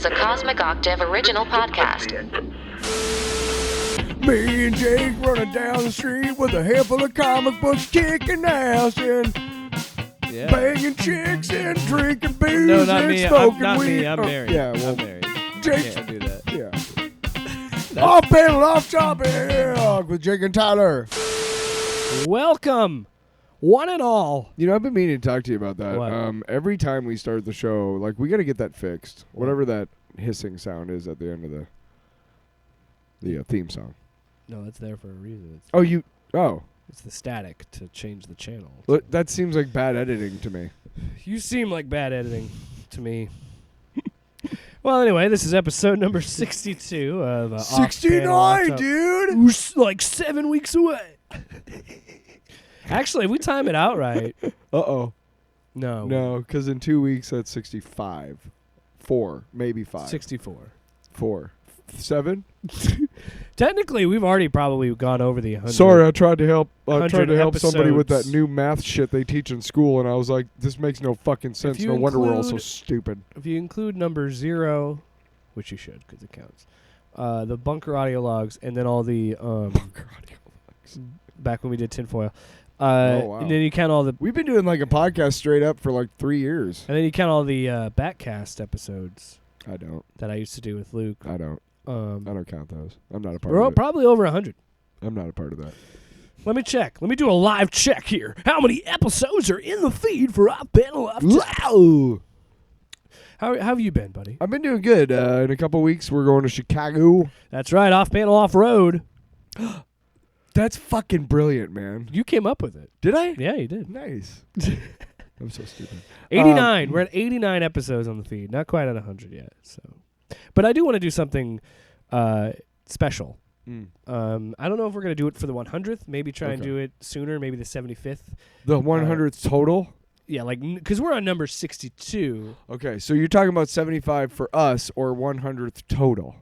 is a Cosmic Octave original podcast. Me and Jake running down the street with a handful of comic books, kicking ass and banging chicks and drinking booze No, not and me. smoking Not weed. me. I'm married. Yeah, well, I'm married. Jake. Can't do that. Yeah. Off panel, off topic with Jake and Tyler. Welcome, one and all. You know, I've been meaning to talk to you about that. What? Every time we start the show, like, we got to get that fixed. Whatever that hissing sound is at the end of the theme song. No, that's there for a reason. It's the static to change the channel. That seems like bad editing to me. You seem like bad editing to me. Well, anyway, this is episode number 62 of 69, dude. We're like 7 weeks away. Actually, if we time it out right. Uh-oh. No. No, because in 2 weeks, that's 65. 4, maybe 5. 64. 4. 7? Technically, we've already probably gone over the 100. Sorry, I tried to help. I tried to 100 help somebody with that episodes. new math shit they teach in school, and I was like, "This makes no fucking sense. you No wonder we're all so include- stupid." If you include number 0, which you should because it counts, the bunker audio logs, and then all the back when we did tinfoil, wow. and then you count all the, We've been doing like a podcast straight up for like 3 years. and then you count all the Backcast episodes I don't. that I used to do with Luke. I don't. I don't count those. I'm not a part We're of it. probably over 100. I'm not a part of that. Let me check. Let me do a live check here. How many episodes are in the feed for Off Panel Off Top? Wow. How have you been, buddy? I've been doing good. In a couple weeks, we're going to Chicago. That's right, Off Panel Off Road. That's fucking brilliant, man. You came up with it. Did I? Yeah, you did. Nice. I'm so stupid. 89. We're at 89 episodes on the feed. Not quite at 100 yet. So, but I do want to do something special. I don't know if we're going to do it for the 100th. Maybe try and do it sooner. Maybe the 75th. The 100th total? Yeah, like, because we're on number 62. Okay, so you're talking about 75 for us or 100th total?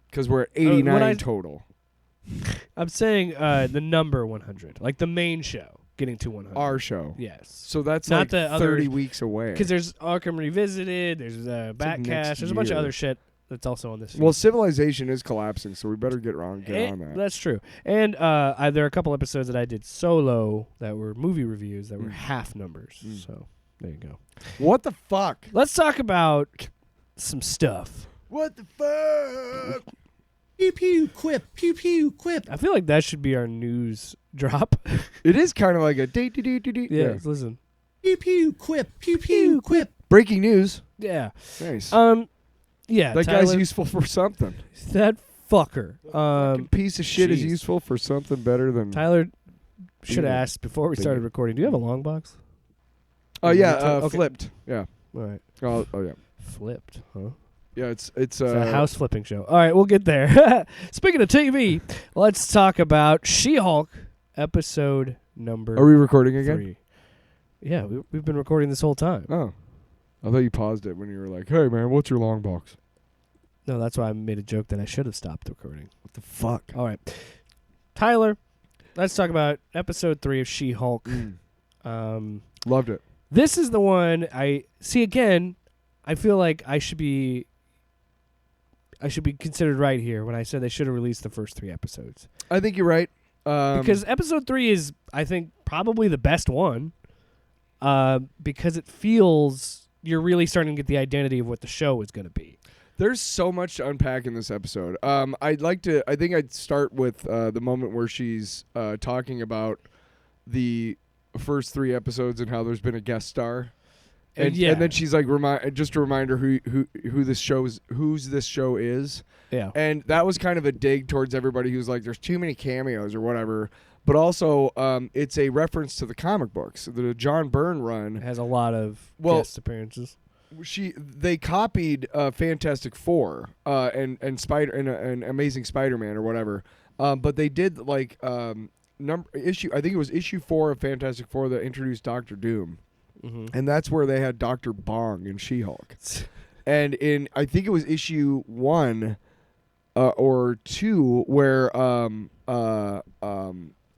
Because we're at 89 total. I'm saying the number 100. Like the main show getting to 100. Our show. Yes. So that's Not like the 30 other, weeks away. because there's Arkham Revisited, there's Backcast, there's a bunch of other shit that's also on this feed. Well, civilization is collapsing, so we better get on that. That's true. And there are a couple episodes that I did solo that were movie reviews that were half numbers. So there you go. What the fuck? Let's talk about some stuff. What the fuck? Pew pew quip, pew pew quip. I feel like that should be our news drop. It is kind of like a dee-dee-dee-dee-dee. Yeah, listen. Pew pew quip, pew pew quip. Breaking news. Yeah. Nice. Yeah. That Tyler, guy's useful for something. that fucker. Fucking piece of shit is jeez. useful for something better than... Tyler should have Yeah. asked before we started recording. Do you have a long box? Oh, yeah, Okay. flipped. Yeah. All right. Oh, yeah. Flipped, huh? Yeah, it's It's a house flipping show. All right, we'll get there. Speaking of TV, let's talk about She-Hulk episode number Are we recording again? 3. Yeah, we've been recording this whole time. Oh. I thought you paused it when you were like, hey, man, what's your long box? No, that's why I made a joke that I should have stopped recording. What the fuck? All right. Tyler, let's talk about episode 3 of She-Hulk. Loved it. This is the one I see again. I feel like I should be considered right here when I said they should have released the first 3 episodes. I think you're right. Because episode 3 is, I think, probably the best one. Because it feels you're really starting to get the identity of what the show is going to be. There's so much to unpack in this episode. I think I'd start with the moment where she's talking about the first 3 episodes and how there's been a guest star. And then she's like, just a reminder whose this show is. Yeah. And that was kind of a dig towards everybody who's like, there's too many cameos or whatever. But also, it's a reference to the comic books. The John Byrne run It has a lot of guest appearances. They copied Fantastic Four and Amazing Spider-Man or whatever. But they did like I think it was issue 4 of Fantastic Four that introduced Doctor Doom. Mm-hmm. And that's where they had Dr. Bong in She-Hulk. And I think it was issue 1 or 2 where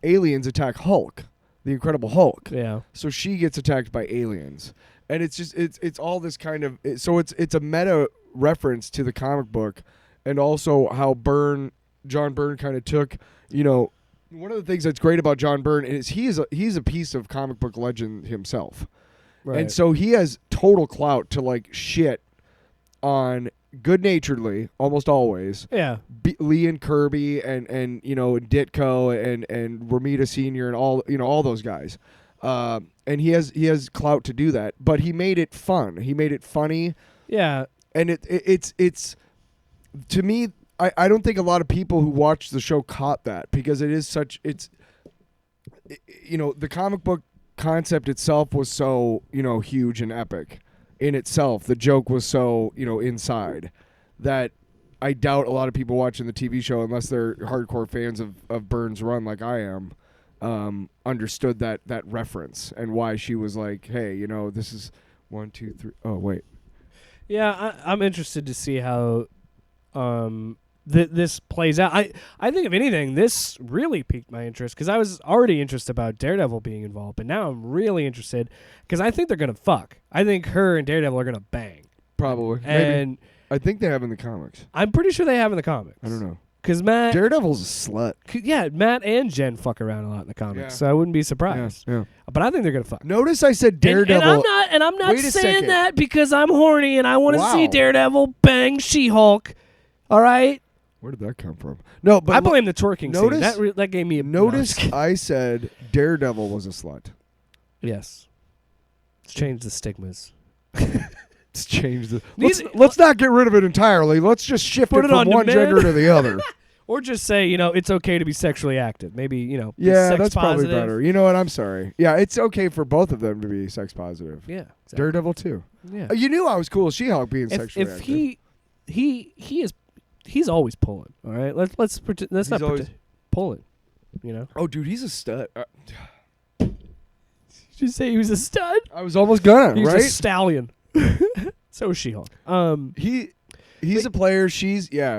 aliens attack Hulk, the Incredible Hulk. Yeah. So she gets attacked by aliens. And it's just it's all this kind of it's a meta reference to the comic book, and also how John Byrne kind of took, one of the things that's great about John Byrne is he's a piece of comic book legend himself. Right. And so he has total clout to like shit on good-naturedly almost always. Yeah. Lee and Kirby and Ditko and Romita Sr. and all those guys. And he has clout to do that, but he made it fun. He made it funny. Yeah. And it's to me, I don't think a lot of people who watch the show caught that, because the comic book concept itself was so, huge and epic in itself. The joke was so, inside, that I doubt a lot of people watching the TV show, unless they're hardcore fans of Byrne's run like I am, understood that reference and why she was like, hey, this is 1, 2, 3. Oh, wait. Yeah, I'm interested to see how this plays out. I think, if anything, this really piqued my interest, because I was already interested about Daredevil being involved, but now I'm really interested because I think they're going to fuck. I think her and Daredevil are going to bang. Probably. And maybe. I think they have in the comics. I'm pretty sure they have in the comics. I don't know. Because Matt... Daredevil's a slut. Yeah, Matt and Jen fuck around a lot in the comics, Yeah. so I wouldn't be surprised. Yeah. But I think they're going to fuck. Notice I said Daredevil. And I'm not Wait a saying second. that because I'm horny and I want to Wow. see Daredevil bang She-Hulk. All right? Where did that come from? No, but I blame the twerking notice- scene. That gave me a... Notice No, I said Daredevil was a slut. yes. Let's change the stigmas. Let's change the. These- Let's not get rid of it entirely. Let's just shift Put it it from on one demand. gender to the other. Or just say, it's okay to be sexually active. Maybe, be Yeah, sex that's probably positive. better. You know what? I'm sorry. Yeah, it's okay for both of them to be sex positive. Yeah. Exactly. Daredevil too. Yeah. You knew I was cool with She-Hulk being sexually If active. he's always pulling. All right. Let's He's not always- pulling. Oh, dude, he's a stud. Did you say he was a stud? I was almost gonna. He's right? a stallion. So is She-Hulk. He's a player.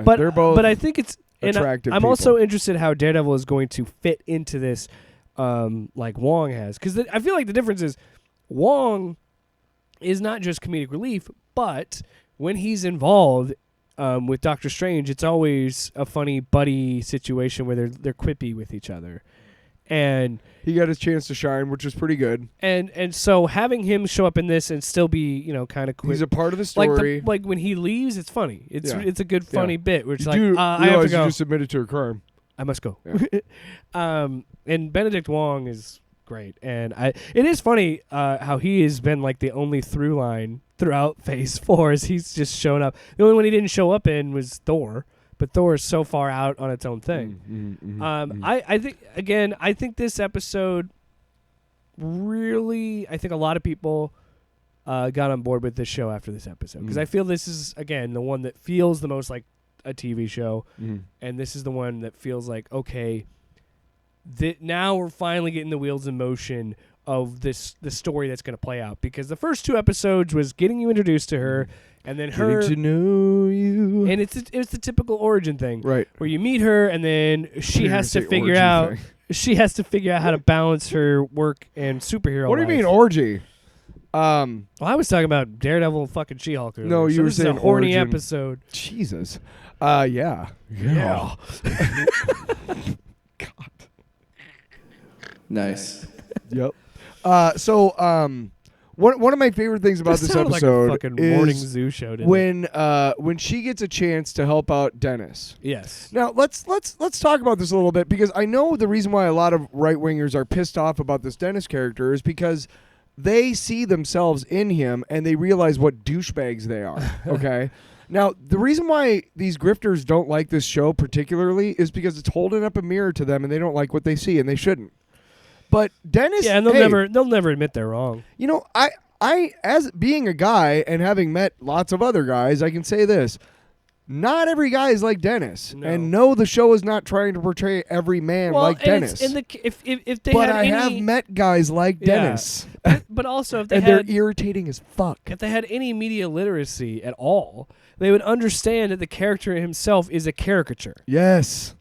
But they're both. But I think it's attractive I'm people. also interested how Daredevil is going to fit into this, like Wong has, because I feel like the difference is Wong is not just comedic relief, but when he's involved with Doctor Strange, it's always a funny buddy situation where they're quippy with each other, and he got his chance to shine, which is pretty good. And so having him show up in this and still be kind of quick. He's a part of the story. Like when he leaves, it's funny. It's a good funny Yeah. bit, which You like do I have to realize go. you just admitted to a crime. I must go. Yeah. And Benedict Wong is great, and it is funny how he has been like the only through line throughout Phase 4, as he's just shown up. The only one he didn't show up in was Thor, but Thor is so far out on its own thing. I think this episode really, I think a lot of people got on board with this show after this episode, because I feel this is, again, the one that feels the most like a TV show, and this is the one that feels like, okay, now we're finally getting the wheels in motion of the story that's going to play out, because the first 2 episodes was getting you introduced to her, and then her Getting to know you. and it's the typical origin thing, Right. where you meet her and then she has to figure out how to balance her work and superhero What do you life. mean orgy? Well, I was talking about Daredevil and fucking She-Hulk earlier, No, you so were this is saying a horny origin. episode. Jesus. Yeah. Yeah. God. Nice. Yep. One of my favorite things about this sounded episode like a fucking morning is zoo show, didn't it? when she gets a chance to help out Dennis. Yes. Now let's talk about this a little bit, because I know the reason why a lot of right wingers are pissed off about this Dennis character is because they see themselves in him and they realize what douchebags they are. Okay. Now, the reason why these grifters don't like this show particularly is because it's holding up a mirror to them and they don't like what they see, and they shouldn't. But Dennis, Yeah, and they'll never admit they're wrong. You know, I as being a guy and having met lots of other guys, I can say this. Not every guy is like Dennis. No. And no, the show is not trying to portray every man like Dennis. If they but had I any, have met guys like Yeah. Dennis. but also if they And had they're irritating as fuck. if they had any media literacy at all, they would understand that the character himself is a caricature. Yes.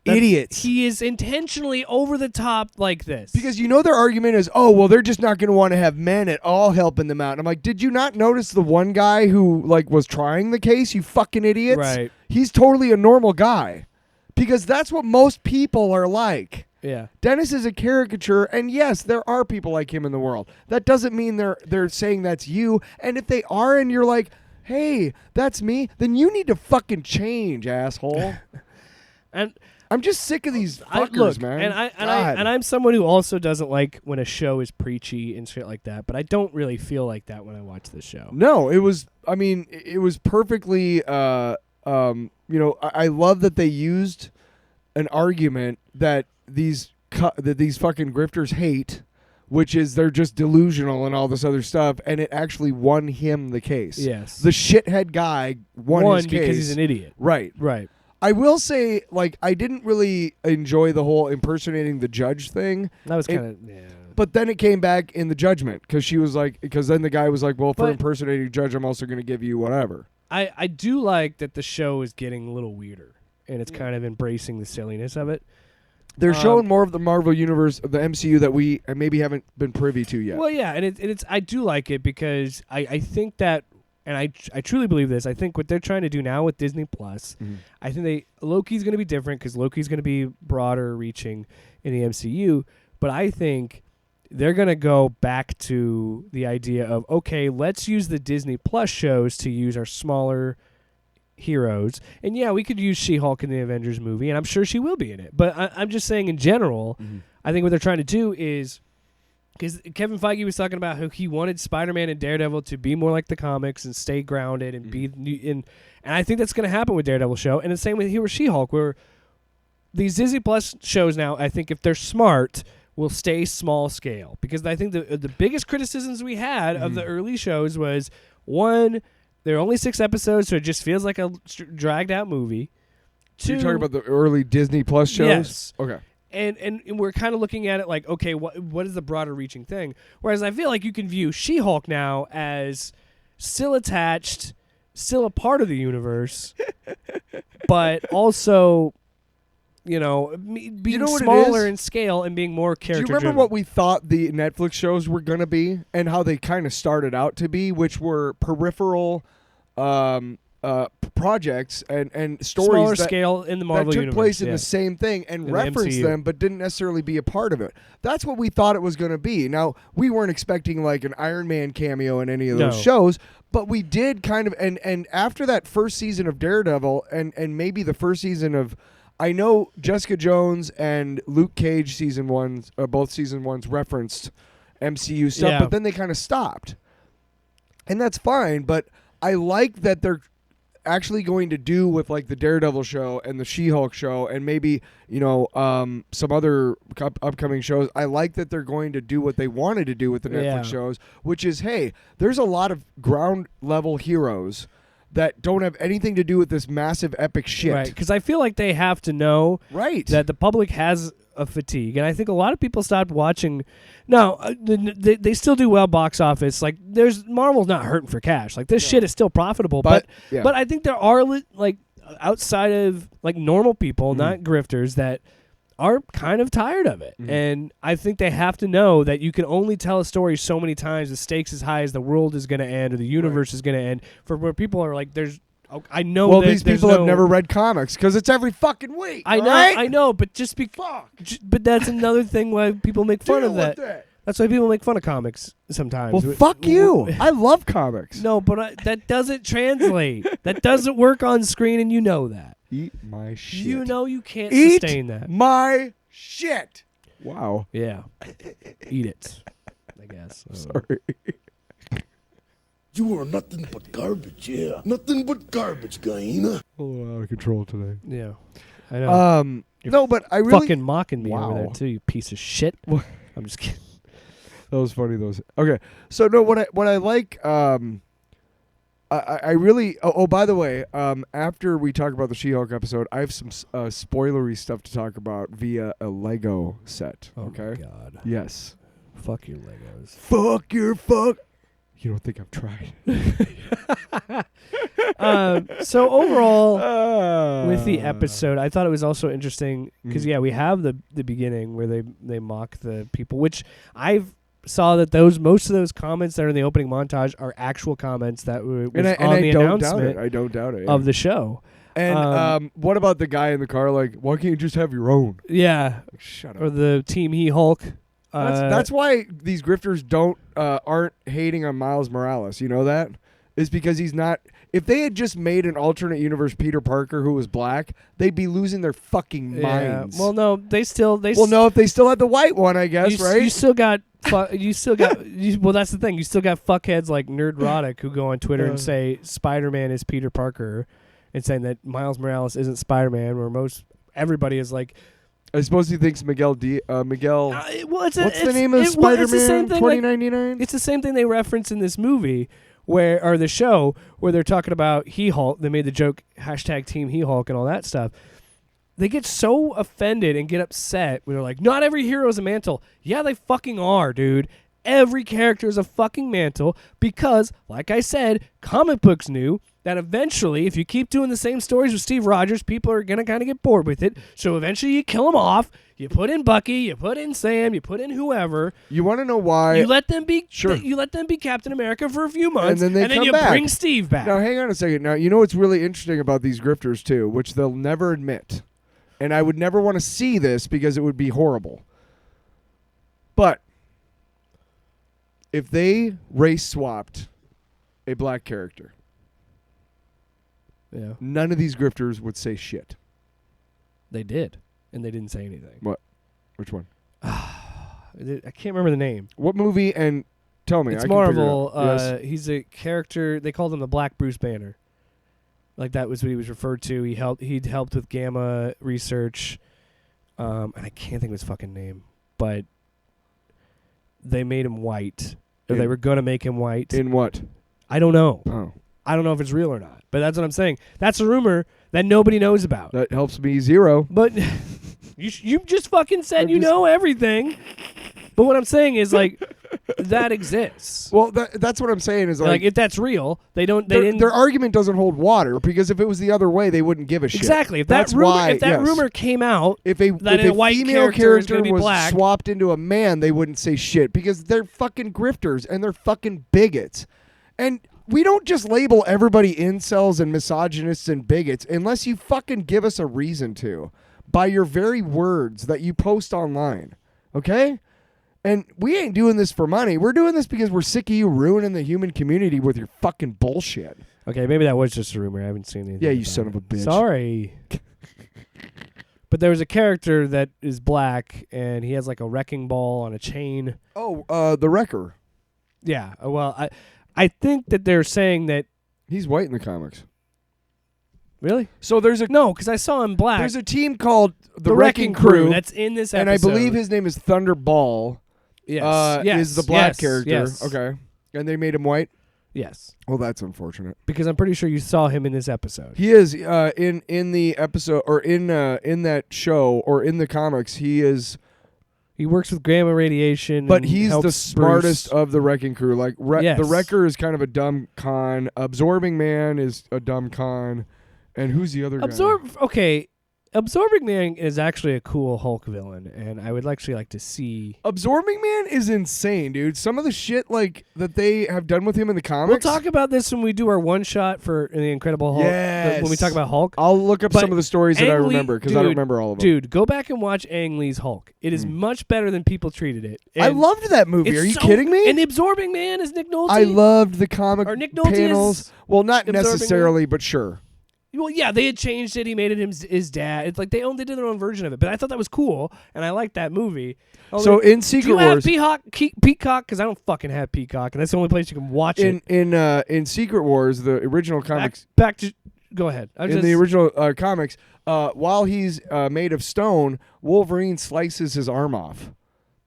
idiots. He is intentionally over the top like this. Because their argument is, oh, well, they're just not going to want to have men at all helping them out. And I'm like, did you not notice the one guy who was trying the case, you fucking idiots? Right. He's totally a normal guy. Because that's what most people are like. Yeah. Dennis is a caricature, and yes, there are people like him in the world. That doesn't mean they're saying that's you. And if they are and you're like, hey, that's me, then you need to fucking change, asshole. And I'm just sick of these fuckers, man. And I'm someone who also doesn't like when a show is preachy and shit like that, but I don't really feel like that when I watch this show. No, it was perfectly I love that they used an argument that these fucking grifters hate, which is they're just delusional and all this other stuff, and it actually won him the case. Yes. The shithead guy won his case. because he's an idiot. Right. Right. I will say, I didn't really enjoy the whole impersonating the judge thing. That was kind of, yeah. But then it came back in the judgment, because then the guy was like, well, for But- impersonating a judge, I'm also going to give you whatever. I do like that the show is getting a little weirder, and it's kind of embracing the silliness of it. They're showing more of the Marvel Universe, the MCU, that we maybe haven't been privy to yet. Well, yeah, and it's I do like it because I think that, and I truly believe this. I think what they're trying to do now with Disney Plus, I think Loki's going to be different because Loki's going to be broader reaching in the MCU. But I think they're going to go back to the idea of, okay, let's use the Disney Plus shows to use our smaller heroes. And yeah, we could use She-Hulk in the Avengers movie, and I'm sure she will be in it. But I'm just saying in general, I think what they're trying to do is, because Kevin Feige was talking about how he wanted Spider-Man and Daredevil to be more like the comics and stay grounded and be in, and I think that's going to happen with Daredevil show. And the same with here with She-Hulk, where these Disney Plus shows now, I think if they're smart, will stay small scale. Because I think the biggest criticisms we had of the early shows was, one, there are only 6 episodes, so it just feels like a dragged out movie. So you're talking about the early Disney Plus shows? Yes. Okay. And we're kind of looking at it like, okay, what is the broader reaching thing? Whereas I feel like you can view She-Hulk now as still attached, still a part of the universe, but also, being smaller in scale and being more character. Do you remember what we thought the Netflix shows were going to be and how they kind of started out to be, which were peripheral projects and stories smaller scale in the Marvel that took universe, place in the same thing and in referenced the them but didn't necessarily be a part of it. That's what we thought it was going to be. Now, we weren't expecting like an Iron Man cameo in any of those shows, but we did kind of, and after that first season of Daredevil and maybe the first season of, I know Jessica Jones and Luke Cage both season ones referenced MCU stuff, but then they kind of stopped. And that's fine, but I like that they're actually going to do with like the Daredevil show and the She-Hulk show and maybe, some other upcoming shows. I like that they're going to do what they wanted to do with the Netflix shows, which is, hey, there's a lot of ground level heroes that don't have anything to do with this massive epic shit. Right, because I feel like they have to know that the public has a fatigue, and I think a lot of people stopped watching. No, they still do well box office. Like, Marvel's not hurting for cash. Like, this shit is still profitable, but I think there are like outside of like normal people, not grifters, that are kind of tired of it. And I think they have to know that you can only tell a story so many times. The stakes as high as the world is going to end or the universe is going to end. For where people are like, I know. Well, these people have never read comics because it's every fucking week. I know, but but that's another thing why people make fun of that. That's why people make fun of comics sometimes. Well, fuck you. I love comics. No, but that doesn't translate. That doesn't work on screen, and you know that. Eat my shit. You know you can't sustain that. My shit. Wow. Yeah. Eat it, I guess. Sorry. You are nothing but garbage, yeah. Nothing but garbage, Gaina. A little out of control today. Yeah. I know. No, but I really fucking mocking me over there too, you piece of shit. I'm just kidding. That was funny. Okay. So no, what I like, I really. Oh, by the way, after we talk about the She-Hulk episode, I have some spoilery stuff to talk about via a Lego set. Oh okay. my God. Yes. Fuck your Legos. Fuck your fuck. You don't think I've tried? So overall, with the episode, I thought it was also interesting because we have the beginning where they mock the people, which I've saw that most of those comments that are in the opening montage are actual comments that were on the announcement. I don't doubt it of the show. And what about the guy in the car? Like, why can't you just have your own? Yeah, Like, shut up. or the Team He Hulk. That's why these grifters aren't hating on Miles Morales. You know that is because he's not. If they had just made an alternate universe Peter Parker who was black, they'd be losing their fucking minds. Well, no, they still. No, if they still had the white one, I guess, right? You still got. Well, that's the thing. You still got fuckheads like Nerdrotic who go on Twitter and say Spider-Man is Peter Parker, and saying that Miles Morales isn't Spider-Man. Where everybody is like. I suppose he thinks Miguel. What's the name of Spider-Man Spider-Man 2099? It's the same thing they reference in this movie, or the show, where they're talking about He Hulk. They made the joke #Team He Hulk and all that stuff. They get so offended and get upset when they're like, "Not every hero is a mantle." Yeah, they fucking are, dude. Every character is a fucking mantle because, like I said, comic books knew that eventually, if you keep doing the same stories with Steve Rogers, people are going to kind of get bored with it. So eventually you kill them off. You put in Bucky, you put in Sam, you put in whoever. You want to know why? You let them be Sure. You let them be Captain America for a few months, and then you come back. bring Steve back. Now, hang on a second. Now, you know what's really interesting about these grifters, too, which they'll never admit. And I would never want to see this because it would be horrible. But if they race swapped a black character, Yeah, none of these grifters would say shit. they did, and they didn't say anything. What? Which one? I can't remember the name. What movie? And tell me. It's I can figure it Marvel. out. Yes. He's a character. They called him the Black Bruce Banner. Like that was what he was referred to. He'd helped with Gamma research, and I can't think of his fucking name. But they made him white. Or they were gonna make him white. In what? I don't know. Oh. I don't know if it's real or not. But that's what I'm saying. That's a rumor that nobody knows about. That helps me zero. But you just fucking said you know everything. But what I'm saying is like that exists. Well, that's what I'm saying is like if that's real, their argument doesn't hold water because if it was the other way, they wouldn't give a shit. Exactly. If that's that rumor, why, if that rumor came out, if a white female character was black, swapped into a man, they wouldn't say shit because they're fucking grifters and they're fucking bigots. And we don't just label everybody incels and misogynists and bigots unless you fucking give us a reason to by your very words that you post online. Okay? And we ain't doing this for money. We're doing this because we're sick of you ruining the human community with your fucking bullshit. Okay, maybe that was just a rumor. I haven't seen anything. Yeah, you about son it. of a bitch. Sorry. But there was a character that is black, and he has like a wrecking ball on a chain. Oh, the Wrecker. Yeah. Well, I think that they're saying that. He's white in the comics. Really? So there's No, because I saw him black. There's a team called the Wrecking Crew that's in this episode. and I believe his name is Thunderball. Yes. Is the black character. Yes. Okay. And they made him white? Yes. Well, that's unfortunate. Because I'm pretty sure you saw him in this episode. He is in the episode or in that show or in the comics, he is He works with gamma radiation. but and he's the helps smartest Bruce. of the Wrecking Crew. Like Yes. the Wrecker is kind of a dumb con. Absorbing Man is a dumb con. And who's the other guy? Absorbing Man is actually a cool Hulk villain, and I would actually like to see. Absorbing Man is insane, dude. Some of the shit like that they have done with him in the comics. We'll talk about this when we do our one shot for the Incredible Hulk. Yes. When we talk about Hulk. I'll look up But some of the stories that I Ang Lee- remember because I don't remember all of them. Dude, go back and watch Ang Lee's Hulk. It is much better than people treated it. I And loved that movie. it's Are you so- kidding me? And the Absorbing Man is Nick Nolte. I loved the comic Or Nick Nolte panels. is Well, not Absorbing necessarily, but sure. Well, yeah, they had changed it. He made it his dad. It's like they did their own version of it. But I thought that was cool, and I liked that movie. So in Secret do you have Wars, Peacock? Because I don't fucking have Peacock, and that's the only place you can watch it. in Secret Wars, the original comics, Back to go ahead. the original comics, while he's made of stone, Wolverine slices his arm off.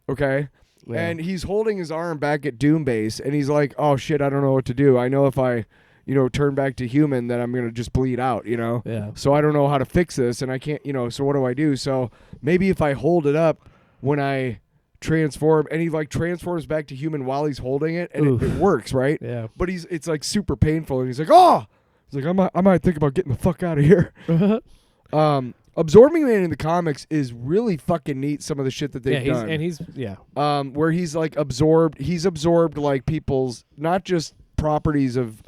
Okay. Yeah. And he's holding his arm back at Doom Base, and he's like, "Oh shit, I don't know what to do. I know if I, turn back to human, then I'm gonna just bleed out. Yeah. So I don't know how to fix this, and I can't. So what do I do? So maybe if I hold it up when I transform, and he like transforms back to human while he's holding it, and it works, right? Yeah. But it's like super painful, and he's like, oh, he's like, I might think about getting the fuck out of here. Absorbing Man in the comics is really fucking neat. Some of the shit that they've done, and he's where he's like absorbed. He's absorbed like people's not just properties of.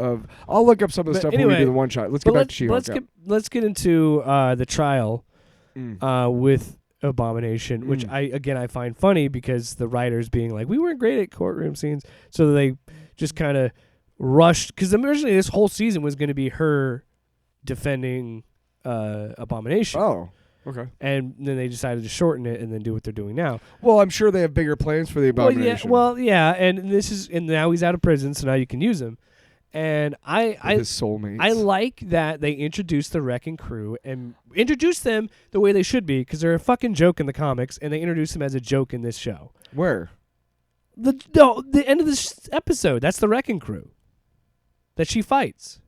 I'll look up some of the stuff when we do the one shot. Let's get back to She-Hulk. Let's get into the trial with Abomination, which I find funny because the writers being like, we weren't great at courtroom scenes, so they just kind of rushed, because originally this whole season was going to be her defending Abomination. Oh, okay. And then they decided to shorten it and then do what they're doing now. Well, I'm sure they have bigger plans for the Abomination. And now he's out of prison, so now you can use him. And his soulmates. I like that they introduced the Wrecking Crew and introduced them the way they should be, because they're a fucking joke in the comics, and they introduced them as a joke in this show. Where? The end of this episode. That's the Wrecking Crew that she fights.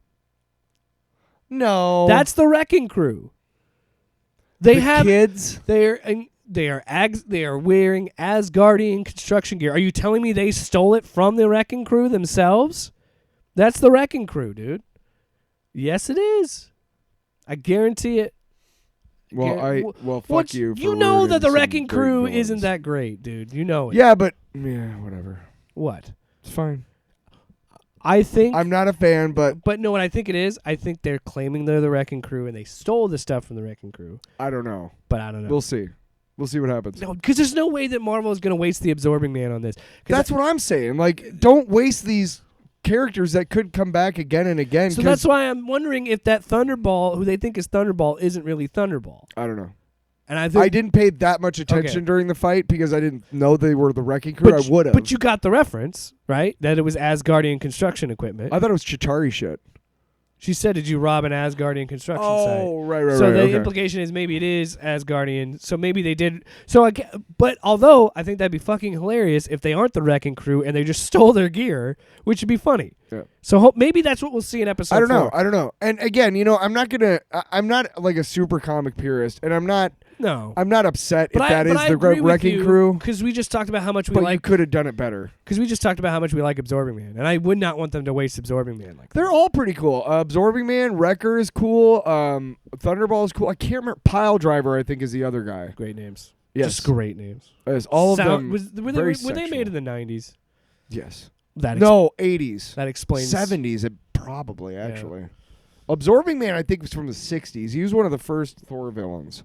No, that's the Wrecking Crew. They have kids. They are wearing Asgardian construction gear. Are you telling me they stole it from the Wrecking Crew themselves? That's the Wrecking Crew, dude. Yes, it is. I guarantee it. Well, fuck you. You know that the Wrecking Crew isn't that great, dude. You know it. Yeah, but whatever. What? It's fine. I think I'm not a fan, but no, what I think it is, I think they're claiming they're the Wrecking Crew and they stole the stuff from the Wrecking Crew. I don't know. But I don't know. We'll see. We'll see what happens. No, because there's no way that Marvel is going to waste the Absorbing Man on this. That's what I'm saying. Like, don't waste these characters that could come back again and again. So that's why I'm wondering if that Thunderball, who they think is Thunderball, isn't really Thunderball. I don't know. And I didn't pay that much attention during the fight because I didn't know they were the Wrecking Crew. I would have. But you got the reference, right? That it was Asgardian construction equipment. I thought it was Chitauri shit. She said, did you rob an Asgardian construction site? Oh, right. So the implication is maybe it is Asgardian. So maybe they did. But although I think that'd be fucking hilarious if they aren't the Wrecking Crew and they just stole their gear, which would be funny. Yeah. So maybe that's what we'll see in episode 4. I don't know. And again, I'm not like a super comic purist, and I'm not upset if that is the Wrecking Crew. Because we just talked about how much we but like. You could have done it better. Because we just talked about how much we like Absorbing Man, and I would not want them to waste Absorbing Man like that. They're all pretty cool. Absorbing Man, Wrecker is cool. Thunderball is cool. I can't remember. Pile Driver, I think, is the other guy. Great names. Yes. Just great names. Yes, all of them. Were they made in the 90s? Yes. 80s. That explains 70s, probably actually. Yeah. Absorbing Man, I think, was from the 60s. He was one of the first Thor villains.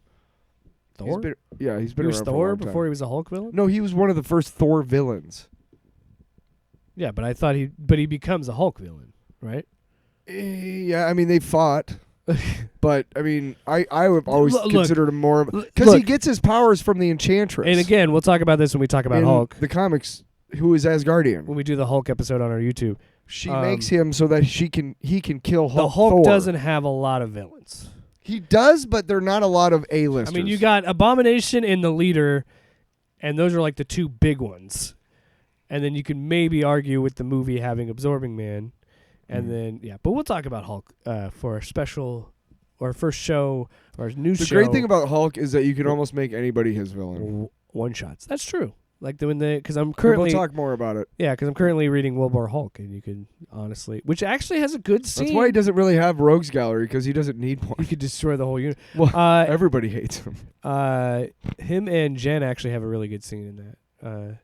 Thor? He's been around Thor for a long time. Before he was a Hulk villain? No, he was one of the first Thor villains. Yeah, but I thought he becomes a Hulk villain, right? Yeah, I mean they fought. But I mean, I have always considered him more because he gets his powers from the Enchantress. And again, we'll talk about this when we talk about Hulk. The comics, who is Asgardian? When we do the Hulk episode on our YouTube, she makes him so that he can kill Hulk. The Hulk Thor. doesn't have a lot of villains. He does, but they're not a lot of A-listers. I mean, you got Abomination and the Leader, and those are like the two big ones. And then you can maybe argue with the movie having Absorbing Man. And then, but we'll talk about Hulk for a special, or first show, or new show. The great thing about Hulk is that you can almost make anybody his villain. One-shots. That's true. Like because I'm currently... We'll talk more about it. Yeah, because I'm currently reading World War Hulk, and you could honestly... Which actually has a good scene. That's why he doesn't really have Rogues Gallery, because he doesn't need one. He could destroy the whole unit. Well, everybody hates him. Him and Jen actually have a really good scene in that,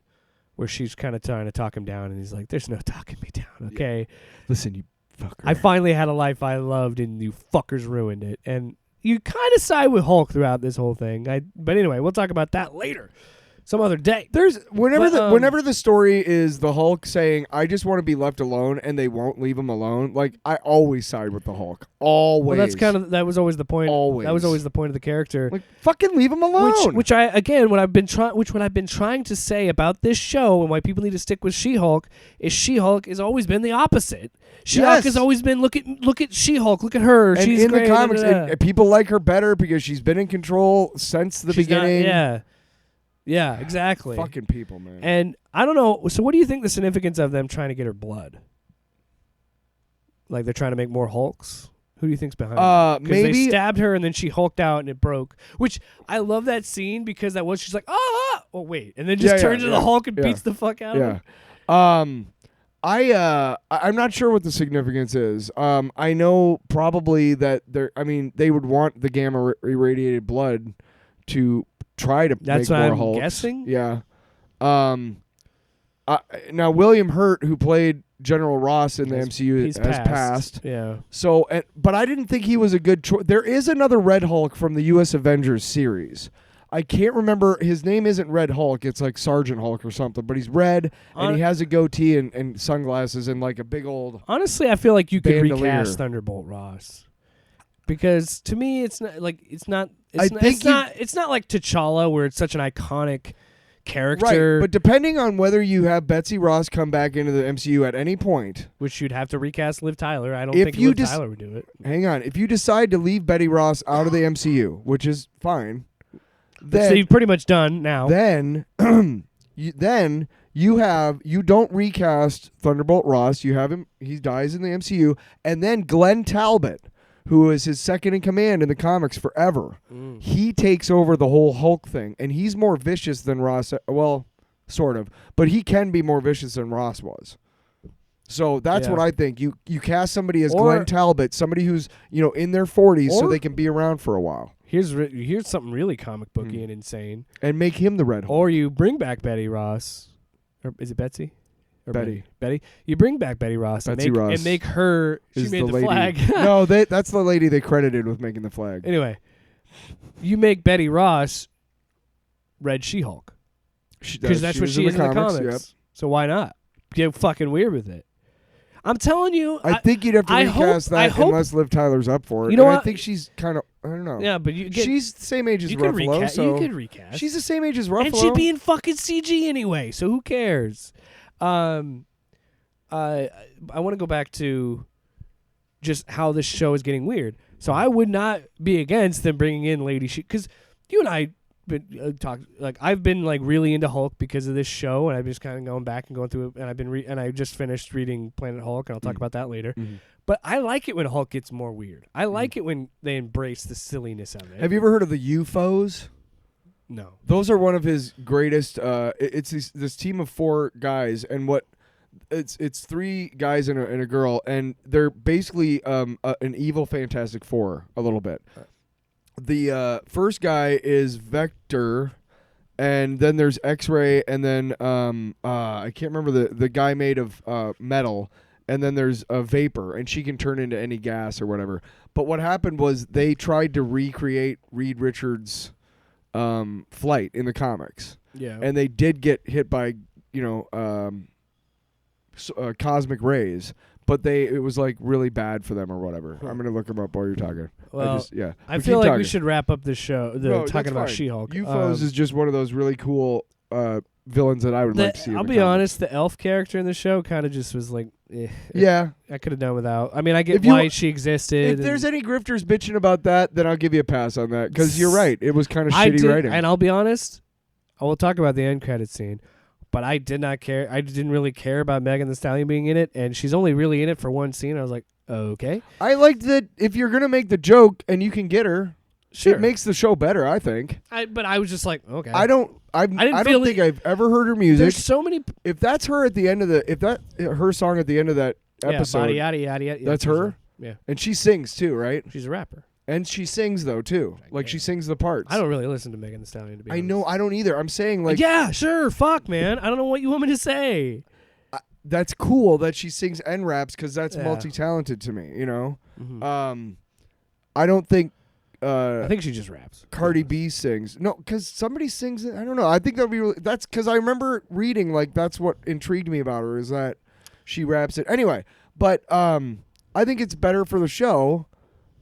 where she's kind of trying to talk him down, and he's like, there's no talking me down, okay? Yeah. Listen, you fucker. I finally had a life I loved, and you fuckers ruined it. And you kind of side with Hulk throughout this whole thing. But anyway, we'll talk about that later. Some other day. There's whenever the story is the Hulk saying, I just want to be left alone, and they won't leave him alone, like I always side with the Hulk. Always. Well, that was always the point. Always. That was always the point of the character. Like fucking leave him alone. What I've been trying to say about this show and why people need to stick with She-Hulk is She-Hulk has always been the opposite. She-Hulk has always been look at She-Hulk, look at her. And she's in great, the comics, and people like her better because she's been in control since the beginning. Yeah, exactly. Fucking people, man. And I don't know. So, what do you think the significance of them trying to get her blood? Like they're trying to make more Hulks Who do you think's behind it? 'Cause maybe they stabbed her and then she hulked out and it broke. Which I love that scene because she's like, oh wait, and then just turns into the Hulk and beats the fuck out of him. I'm not sure what the significance is. I know probably that they would want the gamma irradiated blood to try to That's make what more I'm Hulks. guessing. Yeah. Now William Hurt, who played General Ross in the MCU, has passed. Yeah. So, but I didn't think he was a good choice. There is another Red Hulk from the U.S. Avengers series. I can't remember. His name isn't Red Hulk. It's like Sergeant Hulk or something. But he's red, and he has a goatee and sunglasses and like a big old. Honestly, I feel like you could bandolier. recast Thunderbolt Ross, because to me, it's not like it's not like T'Challa, where it's such an iconic character. Right, but depending on whether you have Betsy Ross come back into the MCU at any point, which you'd have to recast Liv Tyler. I don't think Liv Tyler would do it. Hang on, if you decide to leave Betty Ross out of the MCU, which is fine. Then, they've pretty much done now. Then, you don't recast Thunderbolt Ross. You have him; he dies in the MCU, and then Glenn Talbot, who is his second in command in the comics forever, he takes over the whole Hulk thing, and he's more vicious than Ross. Well, sort of, but he can be more vicious than Ross was. So that's what I think. You cast somebody as Glenn Talbot, somebody who's in their 40s, so they can be around for a while. Here's something really comic booky and insane. And make him the Red Hulk. Or you bring back Betty Ross. Or is it Betsy? Or Betty. Betty. You bring back Betty Ross, and make her. She made the flag. No, that's the lady they credited with making the flag. Anyway, you make Betty Ross Red She-Hulk. Because that's what she is in the comics. Yep. So why not? Get fucking weird with it. I'm telling you. I think you'd have to recast that unless Liv Tyler's up for it. You know what? I think she's kind of, I don't know. Yeah, but she's the same age as Ruffalo. You could recast. She's the same age as Ruffalo. And she'd be in fucking CG anyway, so who cares? I want to go back to just how this show is getting weird. So I would not be against them bringing in Lady She, because you and I been I've been like really into Hulk because of this show, and I've just kind of going back and going through it, and I've been and I just finished reading Planet Hulk, and I'll talk about that later. Mm-hmm. But I like it when Hulk gets more weird. I like it when they embrace the silliness of it. Have you ever heard of the UFOs? No. Those are one of his greatest. It's this team of 4 guys, and it's 3 guys and a girl, and they're basically an evil Fantastic Four a little bit. The first guy is Vector, and then there's X-Ray, and then I can't remember the guy made of metal, and then there's a Vapor, and she can turn into any gas or whatever. But what happened was they tried to recreate Reed Richards' flight in the comics. Yeah. And they did get hit by cosmic rays. But it was like really bad for them or whatever. I'm gonna look them up while you're talking. Well, I feel like we should wrap up the show. Talking about fine. She-Hulk. UFOs is just one of those really cool villains that I would like to see. I'll be honest. The elf character in the show kind of just was like, yeah, I could have done without. I mean, I get why she existed. If there's any grifters bitching about that, then I'll give you a pass on that, because you're right. It was kind of shitty writing. And I'll be honest. I will talk about the end credit scene. But I did not care. I didn't really care about Megan Thee Stallion being in it, and she's only really in it for one scene. I was like, okay. I liked that if you're gonna make the joke and you can get her, sure. It makes the show better, I think. But I was just like, okay. I don't think I've ever heard her music. There's so many. If that's her at the end of her song at the end of that episode, yada yada yada. That's her. Yeah, and she sings too, right? She's a rapper. And she sings though too, like she sings the parts. I don't really listen to Megan Thee Stallion, to be honest. I know, I don't either. I'm saying like, yeah, sure, fuck, man. I don't know what you want me to say. That's cool that she sings and raps, because that's multi-talented to me. You know, I don't think. I think she just raps. Cardi B sings. No, because somebody sings it. I don't know. I think that'd be really. That's because I remember reading like that's what intrigued me about her, is that she raps it anyway. But I think it's better for the show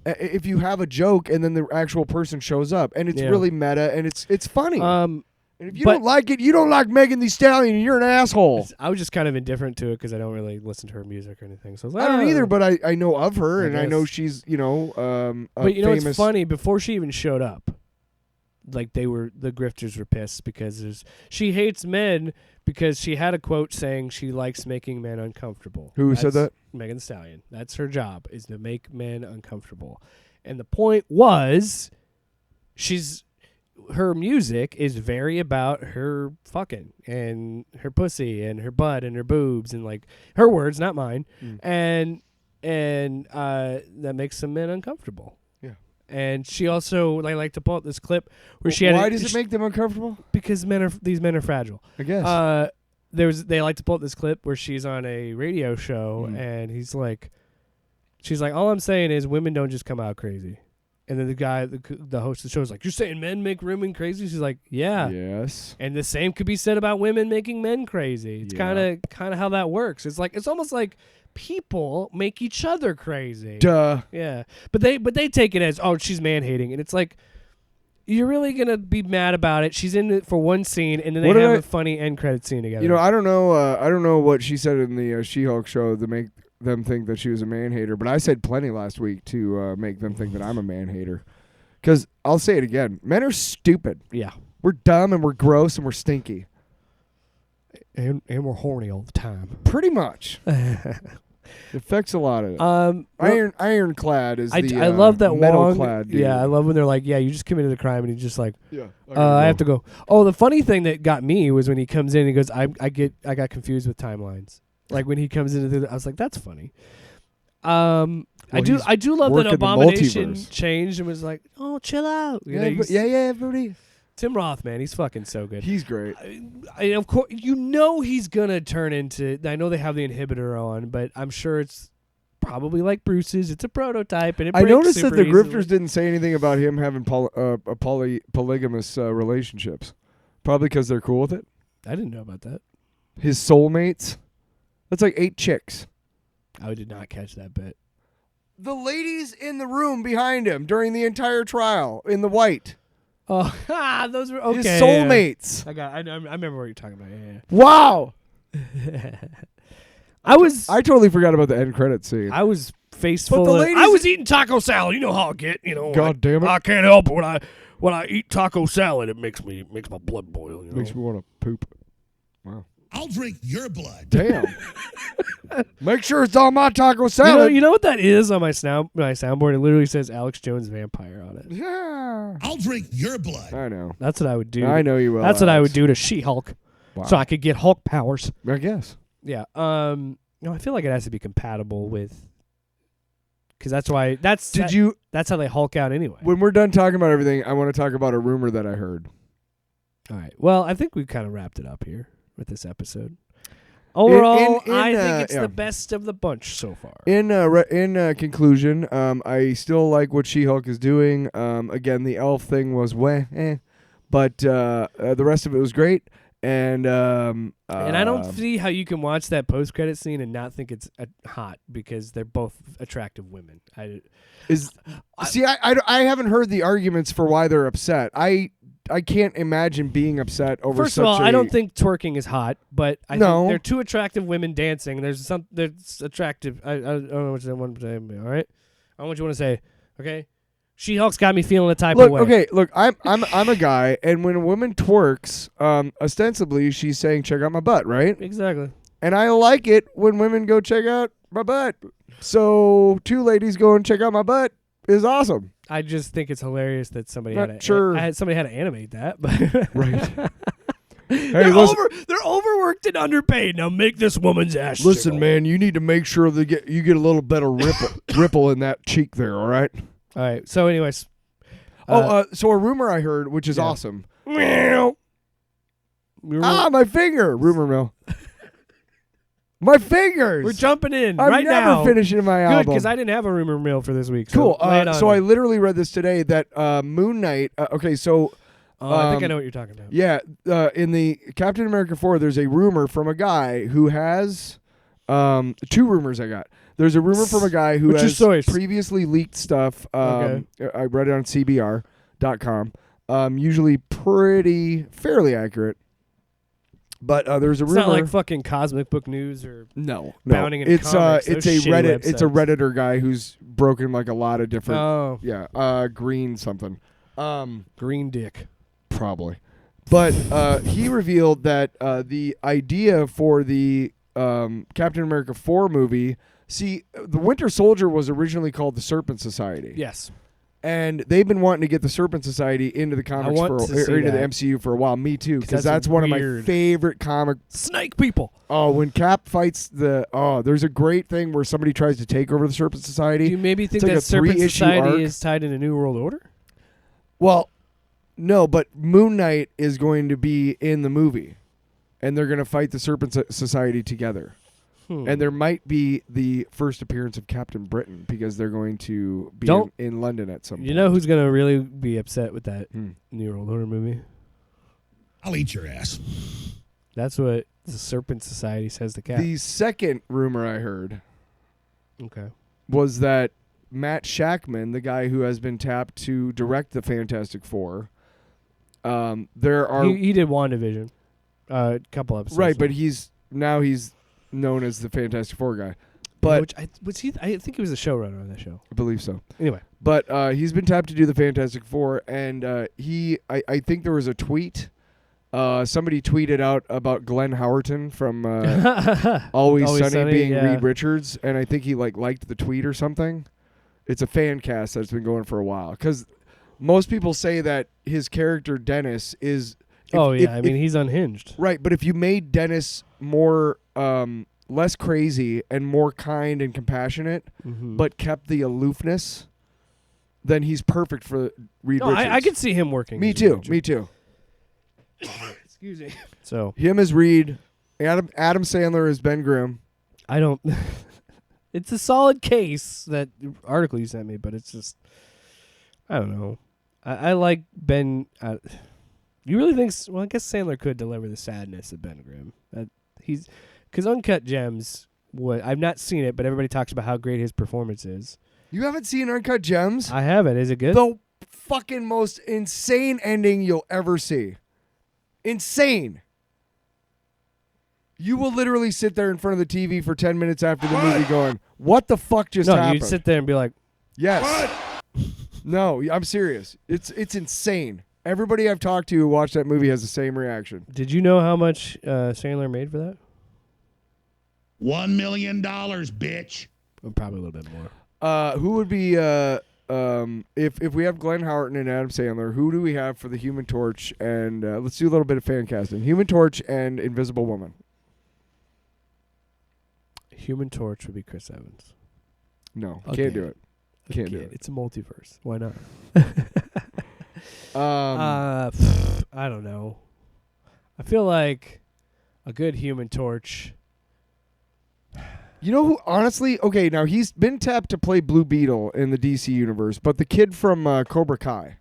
if you have a joke and then the actual person shows up, and it's really meta and it's funny. And if you don't like it, you don't like Megan Thee Stallion, and you're an asshole. I was just kind of indifferent to it because I don't really listen to her music or anything. So I was like, I don't either, but I know of her, and I know she's but you know it's funny, before she even showed up, like the grifters were pissed because she hates men because she had a quote saying she likes making men uncomfortable. Who said that? Megan Thee Stallion. That's her job, is to make men uncomfortable. And the point was, her music is very about her fucking and her pussy and her butt and her boobs and like her words, not mine. And that makes some men uncomfortable. Yeah. And she also like to pull out this clip where she had. Why does it make them uncomfortable? Because these men are fragile. I guess. They like to pull up this clip where she's on a radio show and she's like, all I'm saying is women don't just come out crazy. And then the guy, the host of the show is like, you're saying men make women crazy? She's like, yeah. Yes. And the same could be said about women making men crazy. It's kind of how that works. It's almost like people make each other crazy. Duh. Yeah. But they take it as, oh, she's man-hating. And it's like, you're really going to be mad about it. She's in it for one scene, and then they have a funny end credit scene together. You know, I don't know what she said in the She-Hulk show to make them think that she was a man-hater, but I said plenty last week to make them think that I'm a man-hater. Because I'll say it again. Men are stupid. Yeah. We're dumb, and we're gross, and we're stinky. And we're horny all the time. Pretty much. It affects a lot of it. Ironclad is the I love that metal-clad dude. Yeah, I love when they're like, yeah, you just committed a crime, and he's just like, yeah, I have to go. Oh, the funny thing that got me was when he comes in and he goes, I got confused with timelines. Like when he comes into I was like, that's funny. I do love that Abomination changed and was like, oh, chill out. Everybody. Tim Roth, man, he's fucking so good. He's great. Of course, he's gonna turn into. I know they have the inhibitor on, but I'm sure it's probably like Bruce's. It's a prototype, and I noticed that the Grifters didn't say anything about him having polygamous relationships. Probably because they're cool with it. I didn't know about that. His soulmates. That's like 8 chicks. I did not catch that bit. The ladies in the room behind him during the entire trial in the white. Oh, those were okay. His soulmates. Yeah. I remember what you're talking about. Yeah. Wow. I totally forgot about the end credit scene. I was faceful. I was eating taco salad. You know how I get. God damn it! I can't help it when I eat taco salad. It makes my blood boil. Makes me want to poop. Wow. I'll drink your blood. Damn. Make sure it's on my taco salad. You know what that is on my soundboard? It literally says Alex Jones Vampire on it. Yeah. I'll drink your blood. I know. That's what I would do. I know you will. That's what I would do to She-Hulk. Wow. So I could get Hulk powers. I guess. Yeah. I feel like it has to be compatible with. Because that's why. That's how they Hulk out anyway. When we're done talking about everything, I want to talk about a rumor that I heard. All right. Well, I think we kind of wrapped it up here with this episode. Overall, I think it's the best of the bunch so far. In conclusion, I still like what She-Hulk is doing. Again, the elf thing was but the rest of it was great. And I don't see how you can watch that post-credit scene and not think it's hot because they're both attractive women. I haven't heard the arguments for why they're upset. I can't imagine being upset over. First of all, I don't think twerking is hot, but I think they're two attractive women dancing. There's attractive. I don't know what you want to say. All right, I don't know what you want to say. Okay, She-Hulk's got me feeling a type of way. Okay, look, I'm a guy, and when a woman twerks, ostensibly she's saying, "Check out my butt," right? Exactly. And I like it when women go check out my butt. So 2 ladies go and check out my butt is awesome. I just think it's hilarious that somebody had to animate that, but right. Hey, they're overworked and underpaid. Now make this woman's ass. Listen, jiggle. man, you need to make sure you get a little bit of ripple in that cheek there. All right. All right. So, anyways, so a rumor I heard, which is awesome. My finger. Rumor mill. My fingers. We're jumping in I'm right now. I'm never finishing my album. Good, because I didn't have a rumor mill for this week. So cool. So I literally read this today that Moon Knight. Okay, so. I think I know what you're talking about. Yeah, in the Captain America 4, there's a rumor from a guy who has 2 rumors I got. There's a rumor from a guy who has previously leaked stuff. I read it on CBR.com. Usually fairly accurate. But there's a rumor. It's not like fucking Cosmic Book News or no. Bounding in it's comics. It's a Reddit. It's a Redditor guy who's broken like a lot of different. Oh yeah. Green something. Green Dick. Probably. But he revealed that the idea for the Captain America 4 movie. See, the Winter Soldier was originally called the Serpent Society. Yes. And they've been wanting to get the Serpent Society into the comics or into the MCU for a while. Me too, because that's one of my favorite comic. Snake people. Oh, when Cap fights there's a great thing where somebody tries to take over the Serpent Society. Do you maybe think like that Serpent Society arc. is tied into New World Order? Well, no, but Moon Knight is going to be in the movie, and they're going to fight the Serpent Society together. And there might be the first appearance of Captain Britain because they're going to be in London at some point. You know who's going to really be upset with that New World Order movie? I'll eat your ass. That's what the Serpent Society says to Cap. The second rumor I heard Okay. was that Matt Shackman, the guy who has been tapped to direct the Fantastic Four, there are... He did WandaVision a couple episodes. Right, but he's known as the Fantastic Four guy. But I think he was the showrunner on that show. I believe so. Anyway. But he's been tapped to do the Fantastic Four, and I think there was a tweet. Somebody tweeted out about Glenn Howerton from Always Sunny being Reed Richards, and I think he liked the tweet or something. It's a fan cast that's been going for a while. Because most people say that his character, Dennis, is... he's unhinged. Right, but if you made Dennis more... less crazy and more kind and compassionate, but kept the aloofness, then he's perfect for Reed Richards. I could see him working. Me too. Excuse me. So him as Reed, Adam Sandler as Ben Grimm. I don't. It's a solid case, that article you sent me, but it's just, I don't know. I like Ben. You really think? Well, I guess Sandler could deliver the sadness of Ben Grimm. Because Uncut Gems, I've not seen it, but everybody talks about how great his performance is. You haven't seen Uncut Gems? I haven't. Is it good? The fucking most insane ending you'll ever see. Insane. You will literally sit there in front of the TV for 10 minutes after the movie going, what the fuck just happened? No, you sit there and be like, yes. What? No, I'm serious. It's insane. Everybody I've talked to who watched that movie has the same reaction. Did you know how much Sandler made for that? $1 million, bitch. Well, probably a little bit more. Who would be if we have Glenn Howerton and Adam Sandler? Who do we have for the Human Torch? And let's do a little bit of fan casting. Human Torch and Invisible Woman. Human Torch would be Chris Evans. No, can't do it. Can't do it. It's a multiverse. Why not? I don't know. I feel like a good Human Torch. You know who, honestly, okay, now he's been tapped to play Blue Beetle in the DC universe, but the kid from Cobra Kai.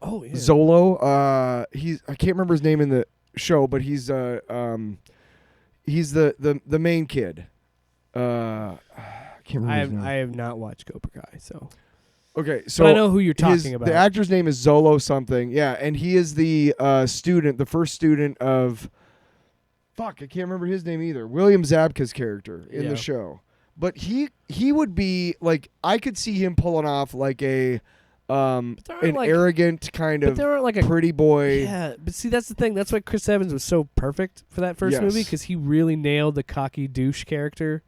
Oh, yeah. Zolo, I can't remember his name in the show, but he's the main kid. I can't remember his name. I have not watched Cobra Kai, so. Okay, so but I know who you're talking about. The actor's name is Zolo something. Yeah, and he is the the first student of I can't remember his name either. William Zabka's character in the show. But he would be like, I could see him pulling off like an arrogant kind of pretty boy. Yeah, but see, that's the thing. That's why Chris Evans was so perfect for that first movie, because he really nailed the cocky douche character.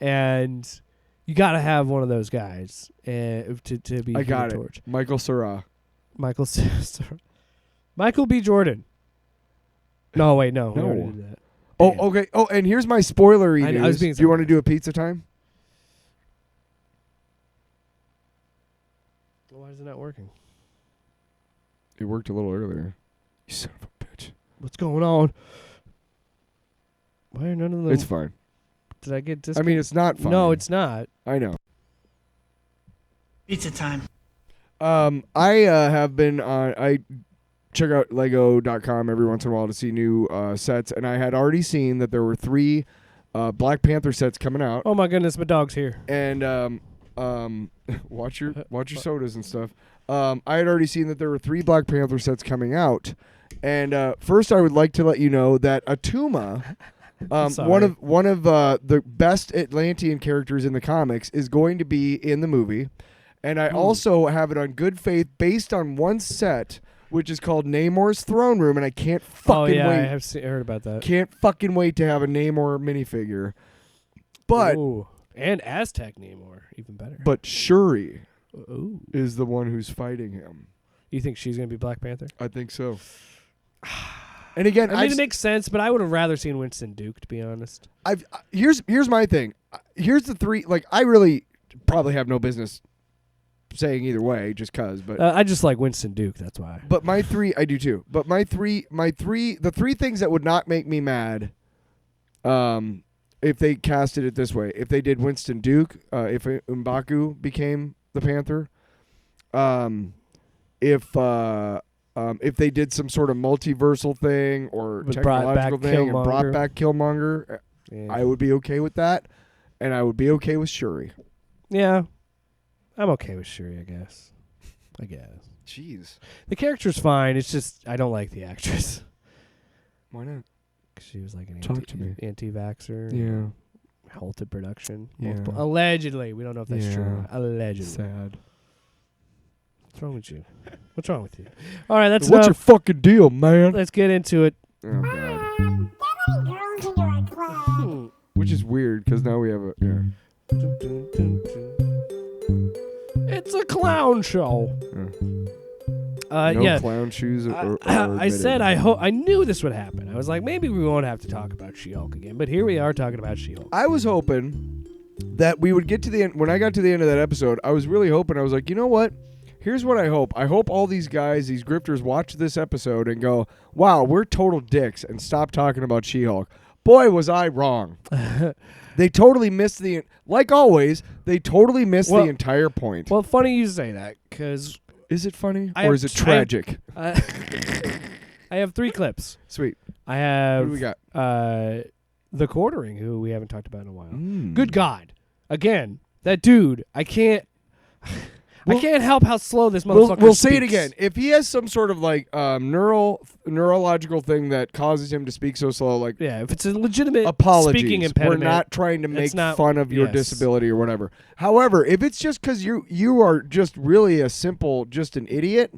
And you got to have one of those guys to be I got it. Torch. Michael Cera. Michael B. Jordan. No, wait, no. We already did that. Oh, okay. Oh, and here's my spoilery news. Do you want to do a pizza time? Well, why is it not working? It worked a little earlier. You son of a bitch. What's going on? Why are none of them? It's fine. Did I get this? I mean, it's not fine. No, it's not. I know. Pizza time. I have been on. I check out Lego.com every once in a while to see new sets, and I had already seen that there were 3 Black Panther sets coming out. Oh my goodness, my dog's here. And watch your sodas and stuff. I had already seen that there were 3 Black Panther sets coming out, and first I would like to let you know that Atuma. One of the best Atlantean characters in the comics is going to be in the movie, and I also have it on good faith based on one set which is called Namor's Throne Room, and I can't fucking I wait. have heard about that. Can't fucking wait to have a Namor minifigure. But Ooh. And Aztec Namor, even better. but Shuri Ooh. is the one who's fighting him. You think she's gonna be Black Panther? I think so. And again, I mean, it makes sense, but I would have rather seen Winston Duke, to be honest. Here's my thing. Here's the three. Like, I really probably have no business saying either way, just cause. But I just like Winston Duke. That's why. But my three, I do too. But the three things that would not make me mad, if they casted it this way, if they did Winston Duke, if M'Baku became the Panther, if they did some sort of multiversal thing or technological thing and brought back Killmonger, I would be okay with that, and I would be okay with Shuri. Yeah, I'm okay with Shuri, I guess. Jeez. The character's fine. It's just I don't like the actress. Why not? 'Cause she was like an Talk to me. anti-vaxxer. Yeah. Halted production. Yeah. Allegedly. We don't know if that's true or not. Allegedly. Sad. What's wrong with you? What's wrong with you? All right, that's What's your fucking deal, man? Let's get into it. Oh, God. Which is weird, because now we have a... Yeah. It's a clown show. No clown shoes. I said I knew this would happen. I was like, maybe we won't have to talk about She-Hulk again, but here we are talking about She-Hulk. I was hoping that we would get to the end. When I got to the end of that episode, I was really hoping. I was like, you know what? Here's what I hope. I hope all these guys, these grifters, watch this episode and go, wow, we're total dicks, and stop talking about She-Hulk. Boy, was I wrong. They totally missed like always, they totally missed the entire point. Well, funny you say that, because... Is it funny or is it tragic? I have 3 clips. Sweet. I have... What do we got? The Quartering, who we haven't talked about in a while. Mm. Good God. Again, that dude, I can't help how slow this motherfucker We'll speaks. say it again. If he has some sort of like neurological thing that causes him to speak so slow, like if it's a legitimate apologies, speaking impediment, we're not trying to make fun of your disability or whatever. However, if it's just because you are just really just an idiot,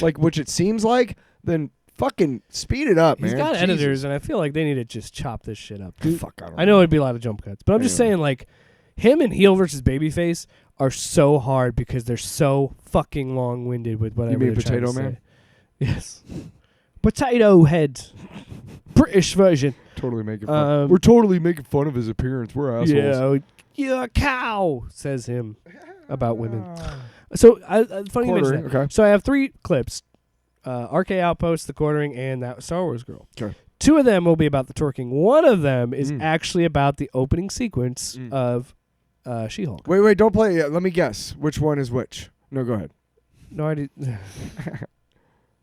like which it seems like, then fucking speed it up, man. He's got Jesus. editors, and I feel like they need to just chop this shit up. Dude. Fuck, I know it'd be a lot of jump cuts, but I'm just saying, like, him and heel versus babyface are so hard because they're so fucking long-winded with whatever. You mean they're Potato trying to Man? say. Yes. Potato Head. British version. Totally making fun. We're totally making fun of his appearance. We're assholes. Yeah, you're a cow, says him about women. So, funny you mention that. Okay. So I have 3 clips. RK Outpost, The Quartering, and that Star Wars girl. Okay. 2 of them will be about the twerking. One of them is actually about the opening sequence of She-Hulk. Wait, don't play it yet. Let me guess. Which one is which? No, go ahead. No idea.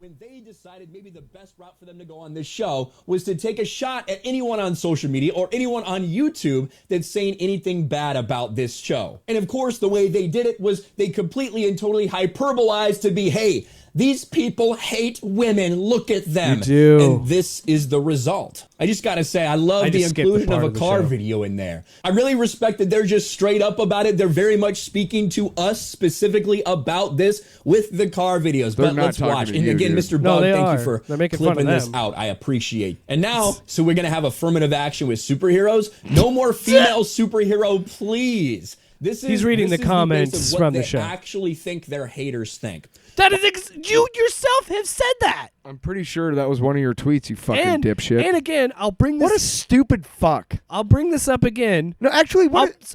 When they decided maybe the best route for them to go on this show was to take a shot at anyone on social media or anyone on YouTube that's saying anything bad about this show. And of course, the way they did it was they completely and totally hyperbolized to be, hey, these people hate women. Look at them. You do. And this is the result. I just got to say, I love the inclusion of a car video in there. I really respect that they're just straight up about it. They're very much speaking to us specifically about this with the car videos. But let's watch. And again, Mr. Bug, thank you for clipping this out. I appreciate. And now, so we're going to have affirmative action with superheroes. No more female superhero, please. He's reading the comments from the show. They actually think their haters think. That is you yourself have said that. I'm pretty sure that was one of your tweets, you fucking dipshit. And again, I'll bring this. What a stupid fuck. I'll bring this up again. No, actually,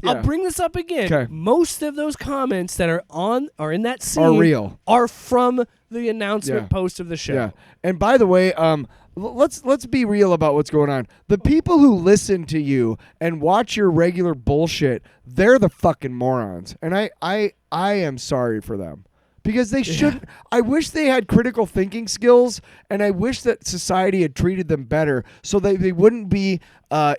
I'll bring this up again. 'Kay. Most of those comments that are in that scene are real. Are from the announcement post of the show. Yeah. And by the way, let's be real about what's going on. The people who listen to you and watch your regular bullshit, they're the fucking morons. And I am sorry for them. Because they should. I wish they had critical thinking skills, and I wish that society had treated them better, so they wouldn't be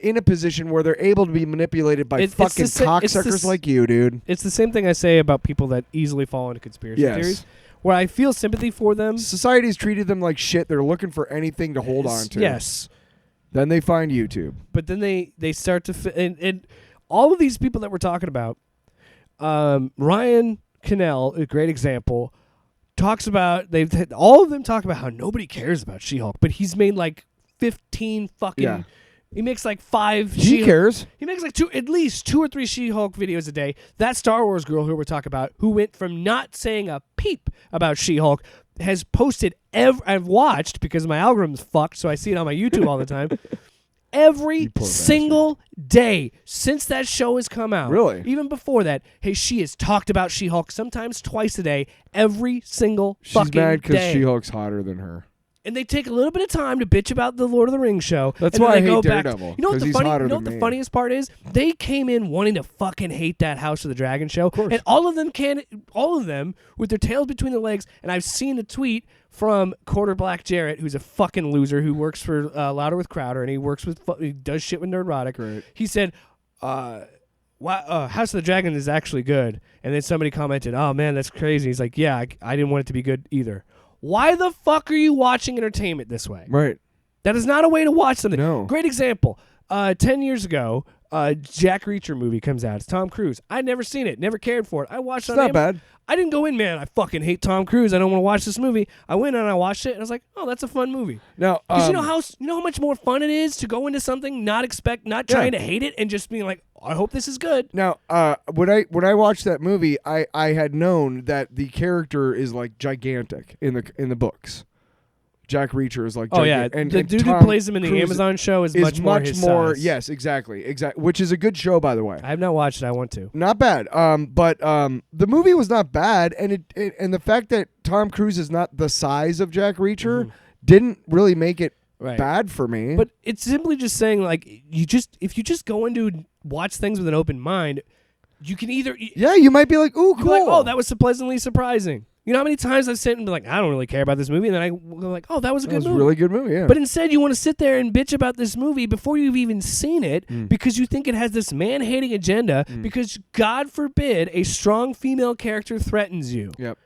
in a position where they're able to be manipulated by fucking cocksuckers like you, dude. It's the same thing I say about people that easily fall into conspiracy theories, where I feel sympathy for them. Society's treated them like shit. They're looking for anything to hold on to. Yes. Then they find YouTube. But then they start to and all of these people that we're talking about, Ryan Cannell, a great example, talks about all of them talk about how nobody cares about She-Hulk, but he's made like 15 fucking. Yeah. He makes like 5. He cares. He makes like at least 2 or 3 She-Hulk videos a day. That Star Wars girl who we're talking about, who went from not saying a peep about She-Hulk, has posted. I've watched because my algorithm's fucked, so I see it on my YouTube all the time. Every single day since that show has come out. Really? Even before that, hey, she has talked about She-Hulk sometimes twice a day, every single fucking day. She's mad because She-Hulk's hotter than her. And they take a little bit of time to bitch about the Lord of the Rings show. That's and why I they hate go back Daredevil. You know what the he's funny? hotter You know than what the me. funniest part is? They came in wanting to fucking hate that House of the Dragon show, course. and all of them with their tails between their legs. And I've seen a tweet from Quarter Black Jarrett, who's a fucking loser who works for Louder with Crowder, and he does shit with Nerdrotic. Right. He said, House of the Dragon is actually good. And then somebody commented, oh man, that's crazy. He's like, yeah, I didn't want it to be good either. Why the fuck are you watching entertainment this way? Right. That is not a way to watch something. No. Great example. 10 years ago, Jack Reacher movie comes out. It's Tom Cruise. I'd never seen it. Never cared for it. I watched it on It's not bad. I didn't go in, man, I fucking hate Tom Cruise. I don't want to watch this movie. I went and I watched it, and I was like, oh, that's a fun movie. Now, Because you know how much more fun it is to go into something, not trying to hate it, and just being like, I hope this is good. Now, when I watched that movie, I had known that the character is like gigantic in the books. Jack Reacher is like gigantic. Oh yeah, and the dude Tom who plays him in the Cruise Amazon show is much more his size. Yes, exactly, which is a good show, by the way. I have not watched it. I want to. Not bad. But the movie was not bad, and and the fact that Tom Cruise is not the size of Jack Reacher didn't really make it bad for me. But it's simply just saying, like, if you just go into watch things with an open mind, you can either you might be like, ooh, cool. Like, oh, that was pleasantly surprising. You know how many times I've sit and be like, I don't really care about this movie, and then I go like, oh, that was a good movie. That was a really good movie, yeah. But instead, you want to sit there and bitch about this movie before you've even seen it because you think it has this man-hating agenda because, God forbid, a strong female character threatens you. Yep.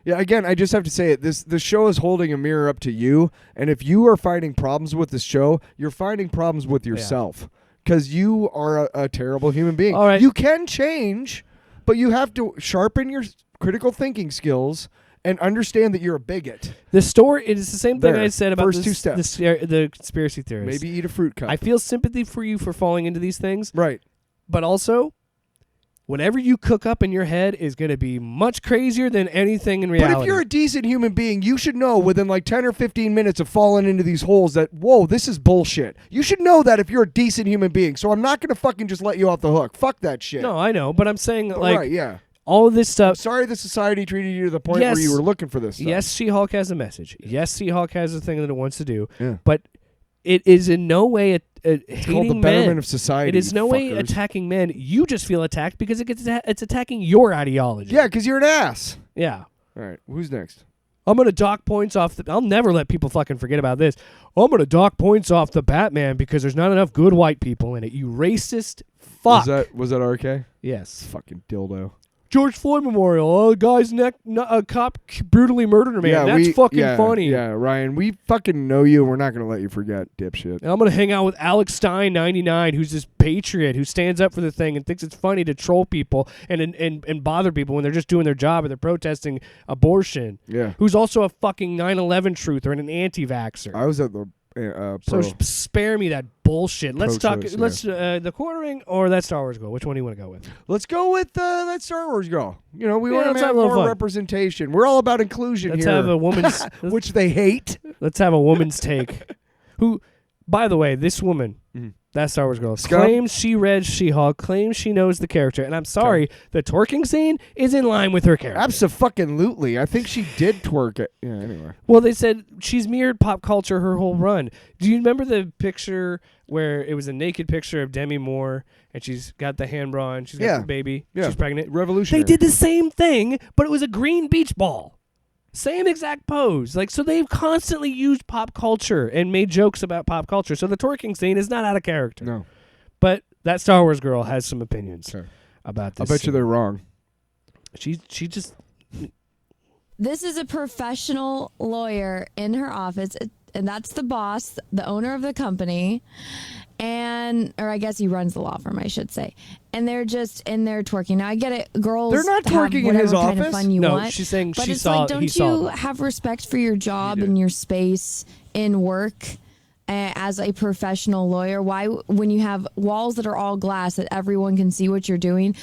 Yeah, again, I just have to say it. The show is holding a mirror up to you, and if you are finding problems with this show, you're finding problems with yourself because you are a terrible human being. All right. You can change, but you have to sharpen your critical thinking skills and understand that you're a bigot. The story, it is the same thing I said about First 2 steps. the conspiracy theorists. Maybe eat a fruit cup. I feel sympathy for you for falling into these things. Right. But also, whatever you cook up in your head is going to be much crazier than anything in reality. But if you're a decent human being, you should know within like 10 or 15 minutes of falling into these holes that, whoa, this is bullshit. You should know that if you're a decent human being. So I'm not going to fucking just let you off the hook. Fuck that shit. No, I know. But I'm saying, like, right, yeah. all of this stuff. Sorry the society treated you to the point where you were looking for this stuff. Yes, She-Hulk has a message. Yes, She-Hulk has a thing that it wants to do. Yeah. But it is in no way It's called the hating betterment men. of society. It is no way fuckers. attacking men. You just feel attacked because it's attacking your ideology. Yeah, because you're an ass. Yeah. All right, who's next? I'm going to dock points off I'll never let people fucking forget about this. I'm going to dock points off the Batman because there's not enough good white people in it. You racist fuck. Was that RK? Yes. Fucking dildo. George Floyd Memorial. Oh, guy's a cop brutally murdered a man. Yeah, That's fucking funny. Yeah, Ryan, we fucking know you. We're not going to let you forget, dipshit. And I'm going to hang out with Alex Stein, 99, who's this patriot who stands up for the thing and thinks it's funny to troll people and bother people when they're just doing their job or they're protesting abortion. Yeah. Who's also a fucking 9/11 truther and an anti-vaxxer. I was at the So spare me that bullshit. Let's talk. Pro-choice, Let's the quartering or that Star Wars girl. Which one do you want to go with? Let's go with that Star Wars girl. You know, we Yeah, want let's to have have a little more fun. representation. We're all about inclusion Let's here. have a woman's. which they hate. Let's have a woman's take. Who, by the way, this woman, that Star Wars girl, claims she read She-Hulk, claims she knows the character, and I'm sorry, the twerking scene is in line with her character. Abso-fucking-lutely. I think she did twerk it. Yeah, anyway. Well, they said she's mirrored pop culture her whole run. Do you remember the picture where it was a naked picture of Demi Moore, and she's got the hand bra, and she's got the baby, she's pregnant? Revolutionary. They did the same thing, but it was a green beach ball. Same exact pose. Like, so they've constantly used pop culture and made jokes about pop culture. So the twerking scene is not out of character. No. But that Star Wars girl has some opinions about this. I bet you they're wrong. She just... This is a professional lawyer in her office, and that's the boss, the owner of the company. or I guess he runs the law firm, I should say. And they're just in there twerking. Now I get it, girls. They're not twerking have in his whatever kind office? of fun you No, want. she's saying but she it's saw- like, he don't saw you them. have respect for your job and your space in work? As a professional lawyer, why, when you have walls that are all glass that everyone can see what you're doing,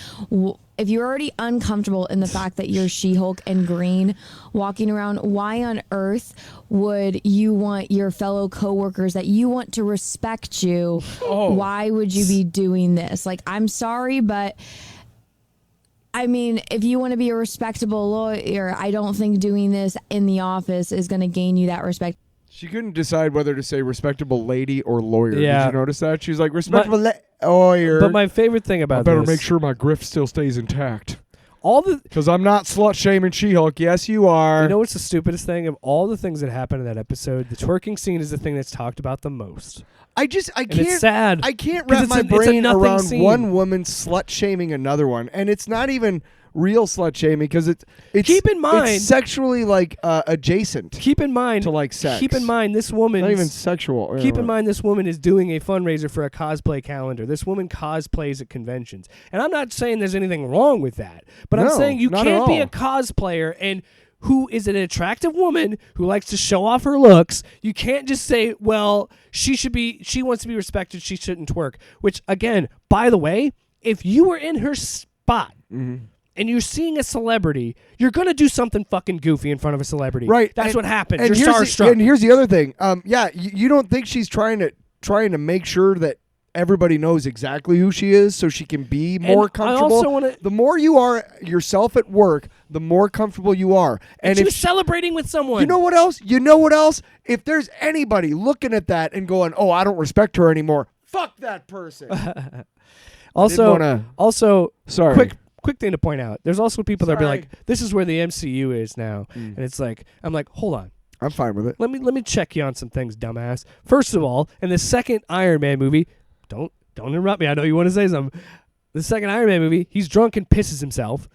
if you're already uncomfortable in the fact that you're She-Hulk and green walking around, why on earth would you want your fellow coworkers that you want to respect you? Why would you be doing this? Like, I'm sorry, but I mean, if you want to be a respectable lawyer, I don't think doing this in the office is going to gain you that respect. She couldn't decide whether to say respectable lady or lawyer. Yeah. Did you notice that? She's like, respectable lawyer. But my favorite thing about I better this, make sure my grift still stays intact. all the Because I'm not slut-shaming She-Hulk. Yes, you are. You know what's the stupidest thing of all the things that happened in that episode? The twerking scene is the thing that's talked about the most. I And can't. it's sad. I can't 'Cause wrap it's my a brain nothing around scene. one woman slut-shaming another one. And it's not even real slut-shaming because it's Keep in mind- it's sexually like adjacent Keep in mind, to like sex. Keep in mind, this woman. Not even sexual. Keep in mind, this woman is doing a fundraiser for a cosplay calendar. This woman cosplays at conventions, and I'm not saying there's anything wrong with that, but I'm No, saying you not at can't be all. a cosplayer and who is an attractive woman who likes to show off her looks. You can't just say, well, she wants to be respected, she shouldn't twerk. Which, again, by the way, if you were in her spot. Mm-hmm. And you're seeing a celebrity, you're gonna do something fucking goofy in front of a celebrity. Right. That's and, what happens. And You're starstruck. And here's the other thing. Yeah, you don't think she's trying to make sure that everybody knows exactly who she is so she can be more comfortable. I also wanna, the more you are yourself at work, the more comfortable you are. And she if was celebrating with someone. you know what else? You know what else? If there's anybody looking at that and going, "Oh, I don't respect her anymore," fuck that person. Also, Sorry. Quick thing to point out. There's also people that be Sorry. like, "This is where the MCU is now," and it's like, I'm like, hold on. I'm fine with it. Let me check you on some things, dumbass. First of all, in the second Iron Man movie, don't interrupt me. I know you want to say something. The second Iron Man movie, he's drunk and pisses himself.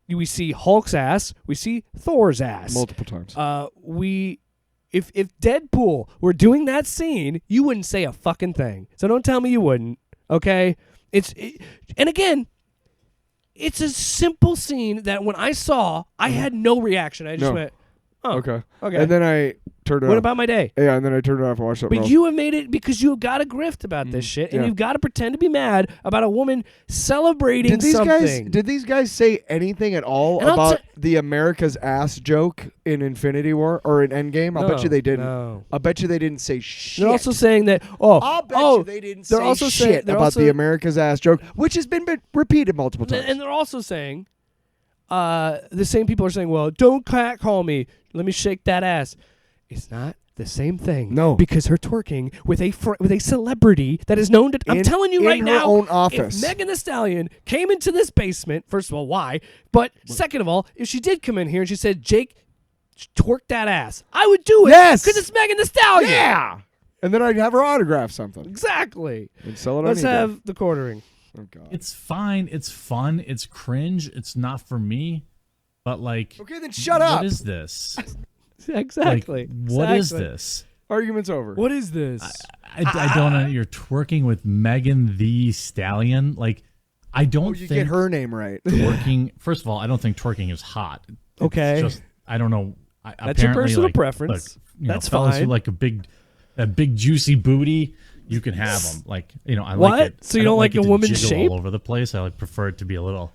We see Hulk's ass. We see Thor's ass. Multiple times. If Deadpool were doing that scene, you wouldn't say a fucking thing. So don't tell me you wouldn't. Okay? And again, it's a simple scene that when I saw, I had no reaction. I just went, oh, okay. okay. And then I turned it off. What about my day? Yeah, and then I turned it off and watched something But else. you have made it because you got to grift about this shit, and yeah. you've got to pretend to be mad about a woman celebrating something. Did these guys say anything at all And I'll about the America's ass joke in Infinity War or in Endgame? I'll bet you they didn't. No. I'll bet you they didn't say shit. They're also saying that. I'll bet you they didn't they're say also shit saying- they're about also- the America's ass joke, which has been repeated multiple times. And they're also saying, the same people are saying, well, don't catcall me. Let me shake that ass. It's not the same thing. No. Because her twerking with a celebrity that is known to... I'm telling you right in now, her own office. if Megan Thee Stallion came into this basement, first of all, why? But second of all, if she did come in here and she said, Jake, twerk that ass, I would do it. Yes. Because it's Megan Thee Stallion. Yeah. And then I'd have her autograph something Exactly. and sell it Let's on eBay. have the quartering. Oh, God. It's fine. It's fun. It's cringe. It's not for me. But like, Okay, then shut up. What is this? Exactly. Like, what is Exactly. this? Argument's over. What is this? I don't know. You're twerking with Megan Thee Stallion. Like, I don't You think get her name right. twerking. First of all, I don't think twerking is hot. It's Okay. just I don't know. That's your apparently, personal like, preference. Look, you That's know, fellas fine. who like a big juicy booty. You can have them. Like, you know, I What? like it. So you I don't like it a to woman's jiggle shape? all over the place. I like prefer it to be a little,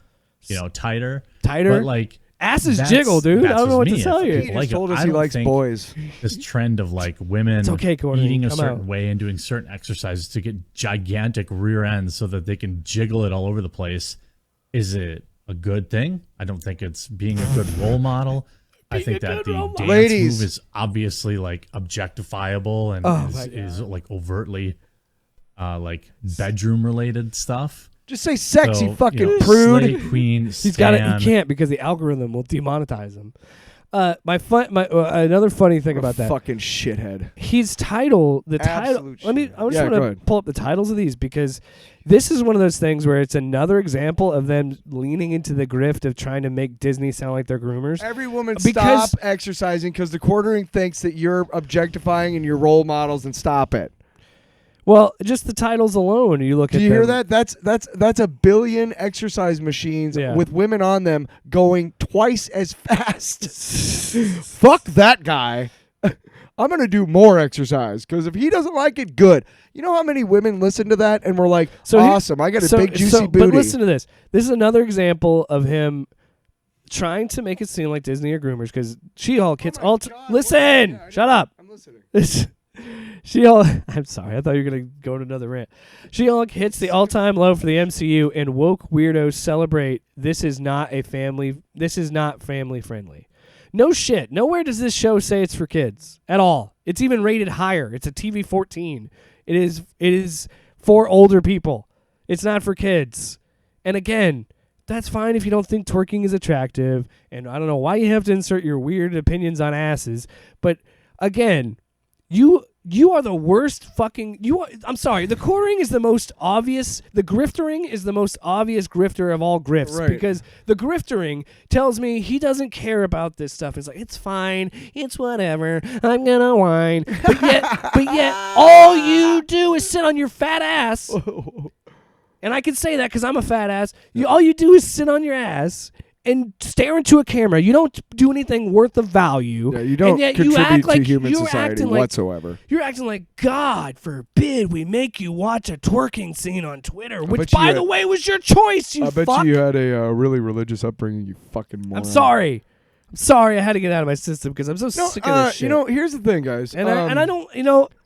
tighter. Tighter? But like Asses that's- jiggle, dude. I that's don't know just what to me. tell you. If He people just like it. told us I he don't likes think boys. This trend of like women It's okay, Courtney. eating a Come certain out. way and doing certain exercises to get gigantic rear ends so that they can jiggle it all over the place. Is it a good thing? I don't think it's being a good role model. I think that the dance Ladies. move is obviously like objectifiable and is like overtly like bedroom related stuff. Just say sexy So, fucking Slay prude. Queen, He's got it. Stan, He can't because the algorithm will demonetize him. Another funny thing about that. Fucking shithead. His title, the title. Absolute I shit. just Yeah, want go to ahead. pull up the titles of these because this is one of those things where it's another example of them leaning into the grift of trying to make Disney sound like they're groomers. Every woman Because- stop exercising because the quartering thinks that you're objectifying and you're role models and stop it. Well, just the titles alone. You look at. Do you them. hear that? That's 1 billion exercise machines with women on them going twice as fast. Fuck that guy. I'm gonna do more exercise because if he doesn't like it, good. You know how many women listen to that and we're like, awesome. I got a big juicy booty. But listen to this. This is another example of him trying to make it seem like Disney are groomers because She-Hulk hits all. Listen, shut up. I'm listening. She-Hulk. I'm sorry. I thought you were gonna go to another rant. She-Hulk hits the all-time low for the MCU, and woke weirdos celebrate. This is not family friendly. No shit. Nowhere does this show say it's for kids at all. It's even rated higher. It's a TV 14. It is for older people. It's not for kids. And again, that's fine if you don't think twerking is attractive. And I don't know why you have to insert your weird opinions on asses. But again, you are the worst fucking... I'm sorry. The quartering is the most obvious... The griftering is the most obvious grifter of all grifts. Right. Because the griftering tells me he doesn't care about this stuff. It's like, it's fine. It's whatever. I'm gonna whine. But yet, all you do is sit on your fat ass. And I can say that because I'm a fat ass. All you do is sit on your ass and stare into a camera. You don't do anything worth of value. Yeah, you don't and yet contribute you act to like human you're society acting like, whatsoever. You're acting like, God forbid we make you watch a twerking scene on Twitter, which, bet you by had- the way, was your choice, you I bet fuck. you had a really religious upbringing, you fucking moron. I'm sorry. I had to get out of my system because I'm so sick of this shit. You know, here's the thing, guys. And I don't,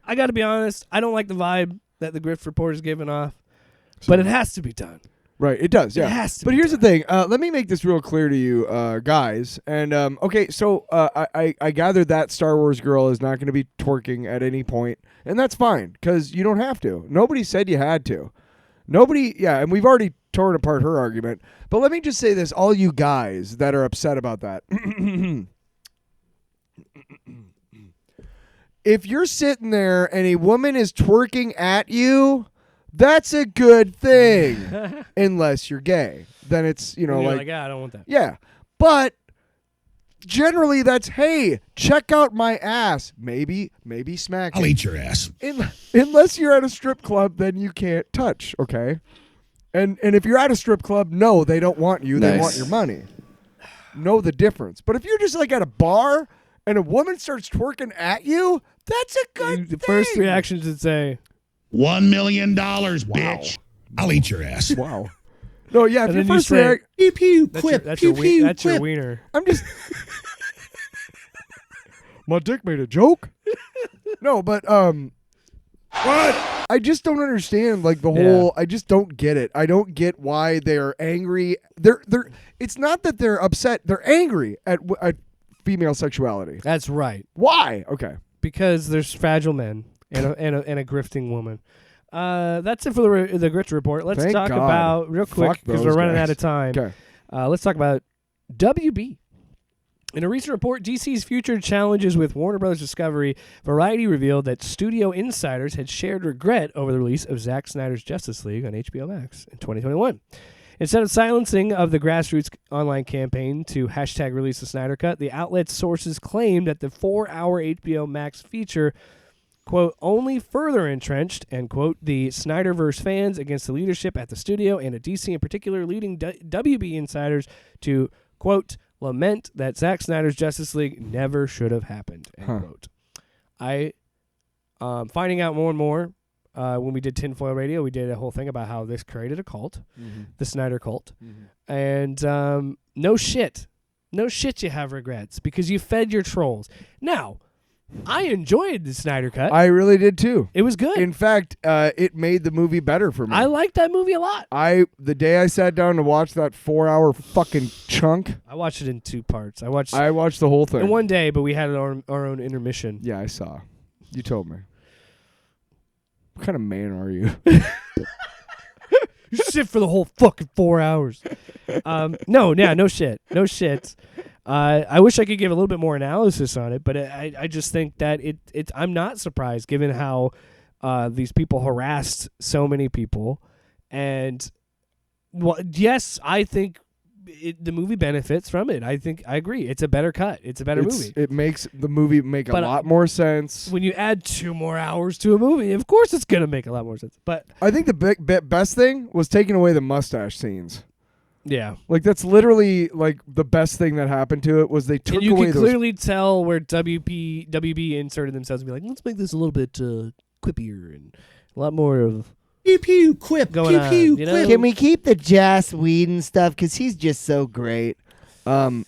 I got to be honest, I don't like the vibe that the Grift Report is giving off, but it has to be done. Right, it does, yeah. It has to but be here's done. the thing. Let me make this real clear to you, guys. And okay, so I gathered that Star Wars girl is not going to be twerking at any point, and that's fine because you don't have to. Nobody said you had to. And we've already torn apart her argument. But let me just say this: all you guys that are upset about that, if you're sitting there and a woman is twerking at you, that's a good thing, unless you're gay. Then it's, You're like, I don't want that. yeah. But generally that's, hey, check out my ass. Maybe smack I'll it. eat your ass. Unless you're at a strip club, then you can't touch, okay? And if you're at a strip club, no, they don't want you. They want your money. Know the difference. But if you're just like at a bar and a woman starts twerking at you, that's a good thing. The first reaction is to say, $1 million, bitch. I'll eat your ass. Wow. No, yeah, if And your then you first say, reaction... Pew, pew, that's quip, your pew, pew, that's your quip. wiener. I'm just... My dick made a joke? No, but, what? I just don't understand, like, the whole... I just don't get it. I don't get why they're angry. They're. It's not that they're upset. They're angry at female sexuality. That's right. Why? Okay. Because there's fragile men and a grifting woman. That's it for the Grift Report. Let's Thank talk God. about, real quick, Fuck because those we're running guys. out of time. Okay. Let's talk about WB. In a recent report, DC's future challenges with Warner Bros. Discovery, Variety revealed that studio insiders had shared regret over the release of Zack Snyder's Justice League on HBO Max in 2021. Instead of silencing of the grassroots online campaign to hashtag release the Snyder Cut, the outlet's sources claimed that the 4-hour HBO Max feature, quote, only further entrenched, end quote, the Snyderverse fans against the leadership at the studio and at DC in particular, leading WB insiders to, quote, lament that Zack Snyder's Justice League never should have happened, end quote. I, finding out more and more, when we did Tinfoil Radio, we did a whole thing about how this created a cult, the Snyder cult. And no shit you have regrets because you fed your trolls. Now, I enjoyed the Snyder Cut. I really did too. It was good. In fact, it made the movie better for me. I liked that movie a lot. The day I sat down to watch that 4-hour fucking chunk, I watched it in 2 parts. I watched the whole thing in one day, but we had our own intermission. Yeah, I saw. You told me. What kind of man are you? You sit for the whole fucking 4 hours. No shit. I wish I could give a little bit more analysis on it, but I just think that I'm not surprised given how these people harassed so many people. And well, yes, I think the movie benefits from it. I agree. It's a better cut. It's a better movie. It makes the movie make a lot more sense. When you add 2 more hours to a movie, of course it's gonna make a lot more sense. But I think the best thing was taking away the mustache scenes. Yeah, like that's literally like the best thing that happened to it was they took away those. You can clearly tell where WB inserted themselves and be like, let's make this a little bit quippier and a lot more of pew pew quip going on. Pew, You know? quip. Can we keep the Joss Whedon stuff because he's just so great?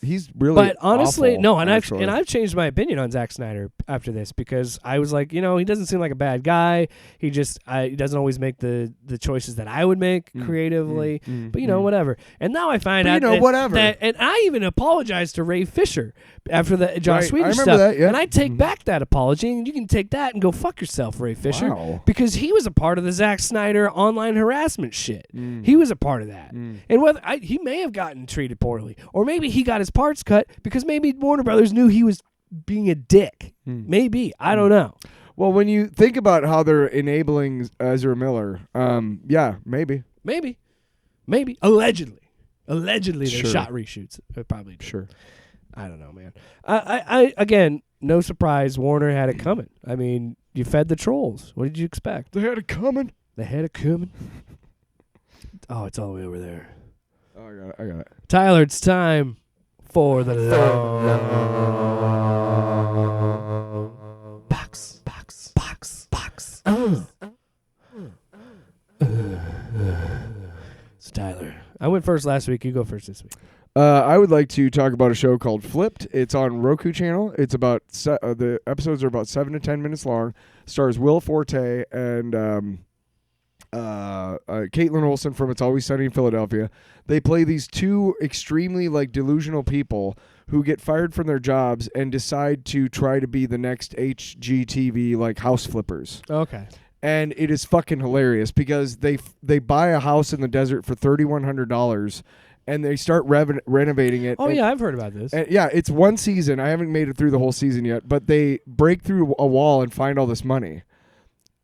He's really. But honestly, awful, no, and actually. I've changed my opinion on Zack Snyder after this because I was like, he doesn't seem like a bad guy. He just he doesn't always make the choices that I would make creatively. But whatever. And now I find out whatever. that, and I even apologized to Ray Fisher after the Joss Whedon I remember stuff. that, yeah. And I take back that apology, and you can take that and go fuck yourself, Ray Fisher, because he was a part of the Zack Snyder online harassment shit. He was a part of that, and whether he may have gotten treated poorly, or maybe he got his parts cut because maybe Warner Brothers knew he was being a dick. Maybe. I don't know. Well, when you think about how they're enabling Ezra Miller, yeah, maybe. Allegedly they shot reshoots. Probably did. Sure. I don't know, man. I again, no surprise. Warner had it coming. I mean, you fed the trolls. What did you expect? They had it coming. Oh, it's all the way over there. Oh, I got it. Tyler, it's time for the box. So Tyler, I went first last week. You go first this week. I would like to talk about a show called Flipped. It's on Roku channel. It's about the episodes are about 7 to 10 minutes long. Stars Will Forte and Caitlin Olsen from It's Always Sunny in Philadelphia. They play these 2 extremely delusional people who get fired from their jobs and decide to try to be the next HGTV house flippers. Okay. And it is fucking hilarious because they buy a house in the desert for $3,100 and they start renovating it. Oh, yeah, I've heard about this. And yeah, it's 1 season. I haven't made it through the whole season yet, but they break through a wall and find all this money.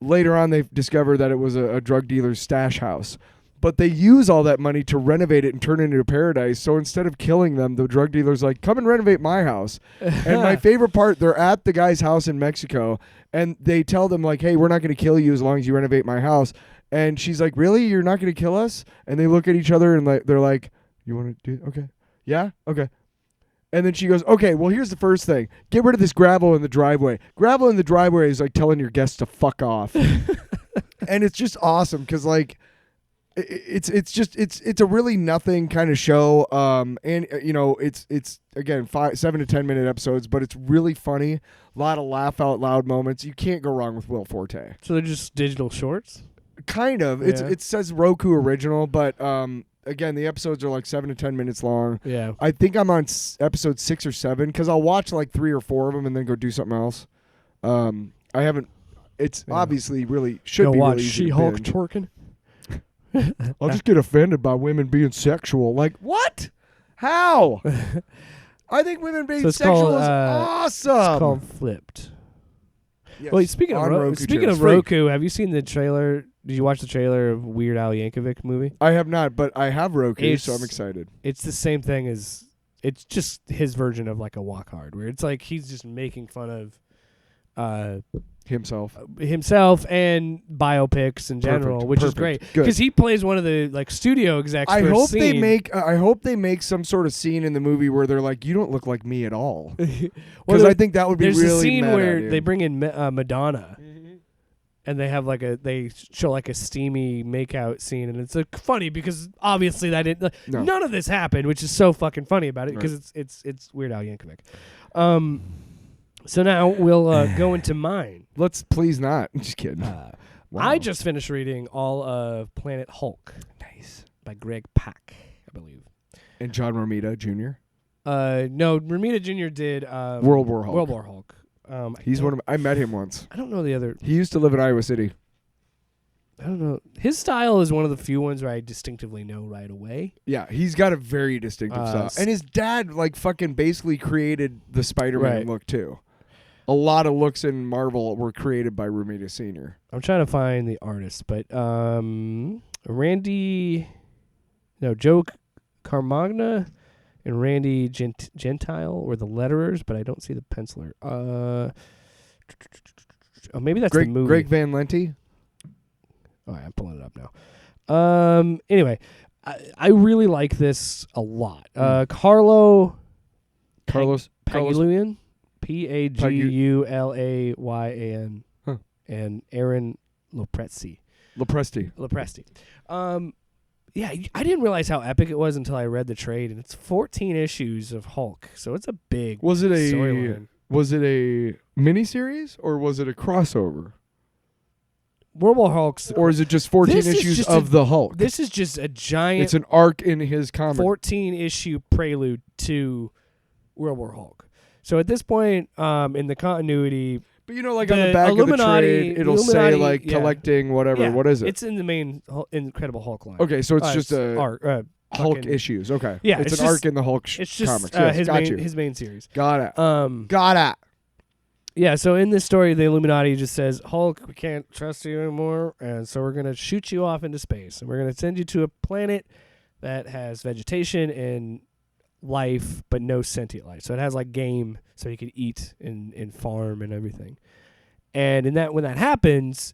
Later on, they discover that it was a drug dealer's stash house. But they use all that money to renovate it and turn it into a paradise. So instead of killing them, the drug dealer's like, come and renovate my house. And my favorite part, they're at the guy's house in Mexico, and they tell them, hey, we're not going to kill you as long as you renovate my house. And she's like, really? You're not going to kill us? And they look at each other, and they're like, you want to do okay? Yeah? Okay. And then she goes, okay, well, here's the first thing. Get rid of this gravel in the driveway. Gravel in the driveway is like telling your guests to fuck off. And it's just awesome because, it's a really nothing kind of show. And, it's again, 7 to 10 minute episodes, but it's really funny. A lot of laugh out loud moments. You can't go wrong with Will Forte. So they're just digital shorts? Kind of. Yeah. It says Roku original, but again, the episodes are 7 to 10 minutes long. Yeah. I think I'm on episode 6 or 7 because I'll watch 3 or 4 of them and then go do something else. I haven't. It's obviously really should be watch really easy She-Hulk to binge. twerking. I'll just get offended by women being sexual. What? How? I think women being sexual is awesome. It's called Flipped. Yes, Well, speaking of channel. Roku, have you seen the trailer? Did you watch the trailer of Weird Al Yankovic movie? I have not, but I have Roku, so I'm excited. It's the same thing as it's just his version of a Walk Hard, where it's he's just making fun of himself and biopics in general, which is great Good. because he plays one of the studio execs. I for a hope scene. I hope they make some sort of scene in the movie where they're like, you don't look like me at all. Because Well, I think that would be there's really a scene meta, where dude. they bring in Madonna. And they have they show a steamy makeout scene, and it's funny because obviously that didn't none of this happened, which is so fucking funny about it because it's Weird Al Yankovic. So now we'll go into mine. Let's please not. Just kidding. Wow. Wow. I just finished reading all of Planet Hulk. Nice. By Greg Pak, I believe. And John Romita Jr. No, Romita Jr. did World War Hulk. World War Hulk. He's one of I met him once. I don't know the other. He used to live in Iowa City. I don't know. His style is one of the few ones where I distinctively know right away. Yeah, he's got a very distinctive style. And his dad fucking basically created the Spider-Man look too. A lot of looks in Marvel were created by Romita Sr. I'm trying to find the artist, but Joe Carmagna and Randy Gentile were the letterers, but I don't see the penciler. Maybe that's the movie. Greg Van Lente. Oh, I'm pulling it up now. Anyway, I really like this a lot. Carlos Pagulian, Pagulian, and Aaron Lopresti. Yeah, I didn't realize how epic it was until I read the trade, and it's 14 issues of Hulk, so it's a big storyline. Was it a miniseries or was it a crossover? World War Hulk's, or is it just 14 issues of the Hulk? This is just a giant. It's an arc in his comic. 14 issue prelude to World War Hulk. So at this point, in the continuity. But like on the back of the trade, it'll say like collecting whatever. Yeah, what is it? It's in the main Incredible Hulk line. Okay, so it's just a arc, Hulk issues. Okay, yeah, it's an arc in the Hulk it's just, comics. Yes, his main series. Got it. Got it. Yeah, so in this story, the Illuminati just says, Hulk, we can't trust you anymore, and so we're going to shoot you off into space, and we're going to send you to a planet that has vegetation and life, but no sentient life. So it has like game, so you can eat and farm and everything. And when that happens,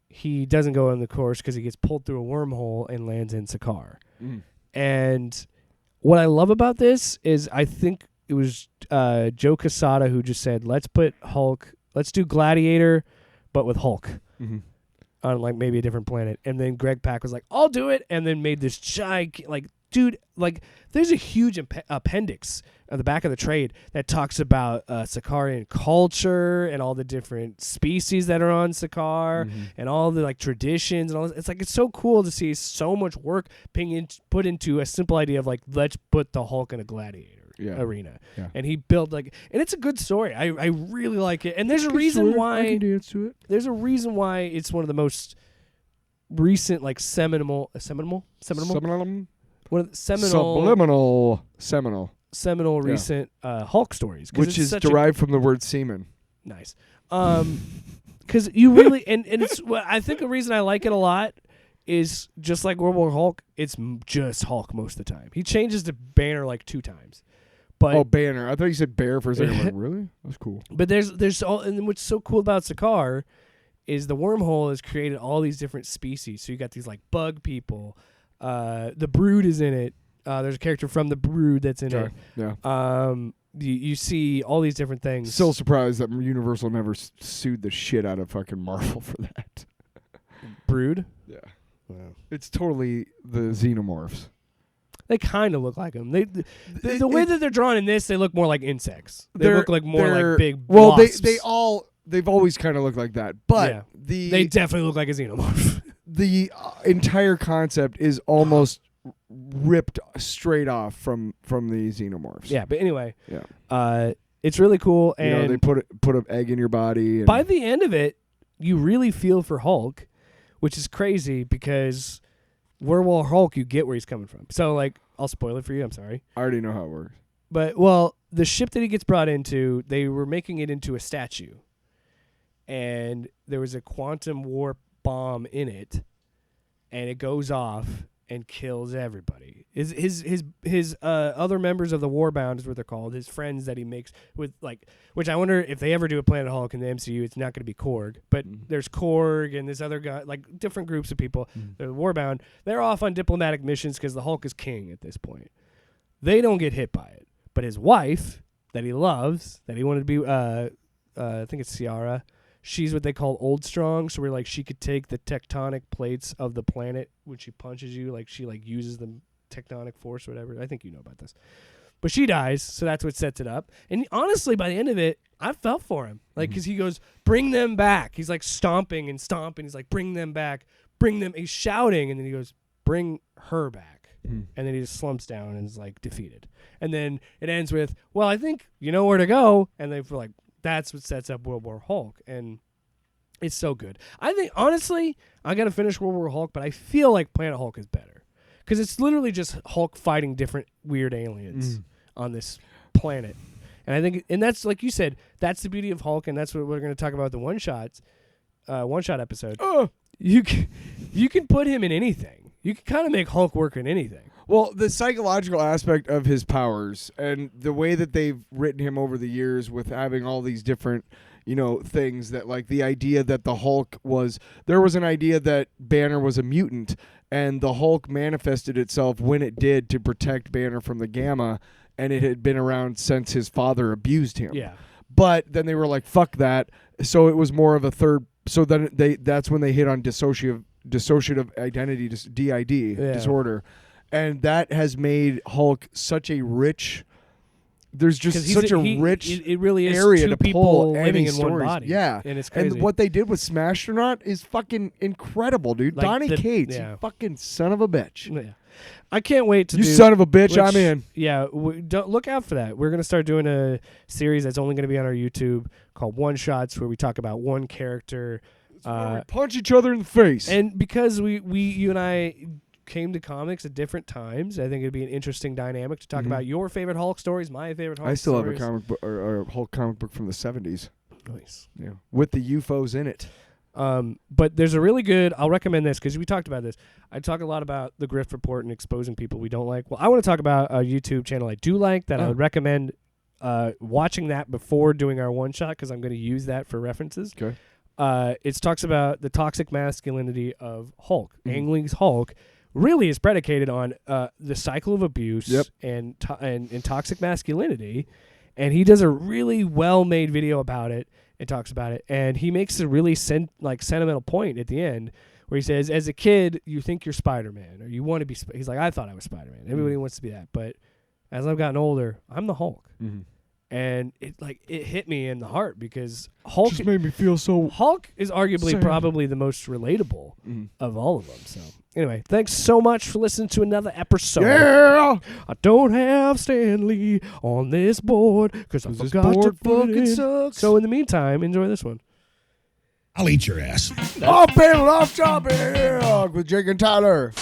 he doesn't go on the course because he gets pulled through a wormhole and lands in Sakaar. And what I love about this is I think it was Joe Quesada who just said, let's do Gladiator, but with Hulk on like maybe a different planet. And then Greg Pak was like, I'll do it. And then made this giant, there's a huge appendix at the back of the trade that talks about Sakarian culture and all the different species that are on Sakaar and all the like traditions and all this. It's so cool to see so much work being put into a simple idea of like, let's put the Hulk in a gladiator arena. Yeah. And he built and it's a good story. I really like it. And there's a reason why. I can dance to it. There's a reason why it's one of the most recent like seminal recent Hulk stories, which is derived from the word semen. Nice, because you really and it's. I think the reason I like it a lot is just like World War Hulk. It's just Hulk most of the time. He changes to Banner like 2 times. But Banner! I thought you said Bear for a second. Like, really? That's cool. But there's all, and what's so cool about Sakaar is the wormhole has created all these different species. So you got these like bug people. The Brood is in it. There's a character from the Brood that's in it. Yeah. You see all these different things. Still surprised that Universal never sued the shit out of fucking Marvel for that. Brood? Yeah. Wow. It's totally the xenomorphs. They kind of look like them. The way that they're drawn in this, they look more like insects. They look like more like big wasps. They've always kind of looked like that. But they definitely look like a xenomorph. The entire concept is almost ripped straight off from the xenomorphs. Yeah, but anyway, it's really cool. And they put an egg in your body. And by the end of it, you really feel for Hulk, which is crazy because World War Hulk, you get where he's coming from. So, like, I'll spoil it for you. I'm sorry. I already know how it works. But, the ship that he gets brought into, they were making it into a statue. And there was a quantum warp bomb in it. And it goes off and kills everybody. His other members of the Warbound is what they're called. His friends that he makes with which I wonder if they ever do a Planet Hulk in the MCU, it's not going to be Korg, but there's Korg and this other guy, like different groups of people. They're the Warbound. They're off on diplomatic missions because the Hulk is king at this point. They don't get hit by it, but his wife that he loves, that he wanted to be, I think it's Ciara. She's what they call old strong, so where she could take the tectonic plates of the planet when she punches you, she uses the tectonic force or whatever. I think you know about this. But she dies, so that's what sets it up. And honestly, by the end of it, I felt for him. Because he goes, bring them back. He's stomping and stomping. He's like, bring them back. Bring them. He's shouting, and then he goes, bring her back. And then he just slumps down and is defeated. And then it ends with, well, I think you know where to go. And they were that's what sets up World War Hulk, and it's so good. I think, honestly, I got to finish World War Hulk, but I feel like Planet Hulk is better because it's literally just Hulk fighting different weird aliens on this planet, and I think, and that's like you said, that's the beauty of Hulk, and that's what we're going to talk about the one shot episode. You can put him in anything. You can kind of make Hulk work in anything. Well, the psychological aspect of his powers and the way that they've written him over the years with having all these different, things that like the idea that the Hulk there was an idea that Banner was a mutant and the Hulk manifested itself when it did to protect Banner from the Gamma, and it had been around since his father abused him. Yeah. But then they were like, fuck that. So it was more of a third. So then that's when they hit on dissociative identity, DID, disorder. And that has made Hulk such a rich. There's just such a rich it really is area two to people pull living any in stories. one body. Yeah, and it's crazy. And what they did with Smastronaut is fucking incredible, dude. Like Donnie Cates, you fucking son of a bitch. Yeah. I can't wait to you do... son of a bitch, I'm in. Yeah, don't look out for that. We're going to start doing a series that's only going to be on our YouTube called One Shots, where we talk about one character. We punch each other in the face. And because you and I came to comics at different times, I think it'd be an interesting dynamic to talk about your favorite Hulk stories, my favorite Hulk stories. I still have a comic book or a Hulk comic book from the 70s. Nice. Yeah, with the UFOs in it. But there's a really good, I'll recommend this because we talked about this. I talk a lot about the Grift Report and exposing people we don't like. Well, I want to talk about a YouTube channel I do like that I would recommend watching that before doing our one shot because I'm going to use that for references. Okay. It talks about the toxic masculinity of Hulk. Ang Lee's Hulk really is predicated on the cycle of abuse and toxic masculinity. And he does a really well-made video about it and talks about it. And he makes a really sentimental point at the end where he says, as a kid, you think you're Spider-Man or you want to be he's like, I thought I was Spider-Man. Everybody wants to be that. But as I've gotten older, I'm the Hulk. Mm-hmm. And it hit me in the heart because Hulk just made me feel so. Hulk is arguably probably the most relatable of all of them. So anyway, thanks so much for listening to another episode. Yeah, I don't have Stan Lee on this board because I forgot to put it in. Sucks. So in the meantime, enjoy this one. I'll eat your ass. Off panel, off topic with Jake and Tyler.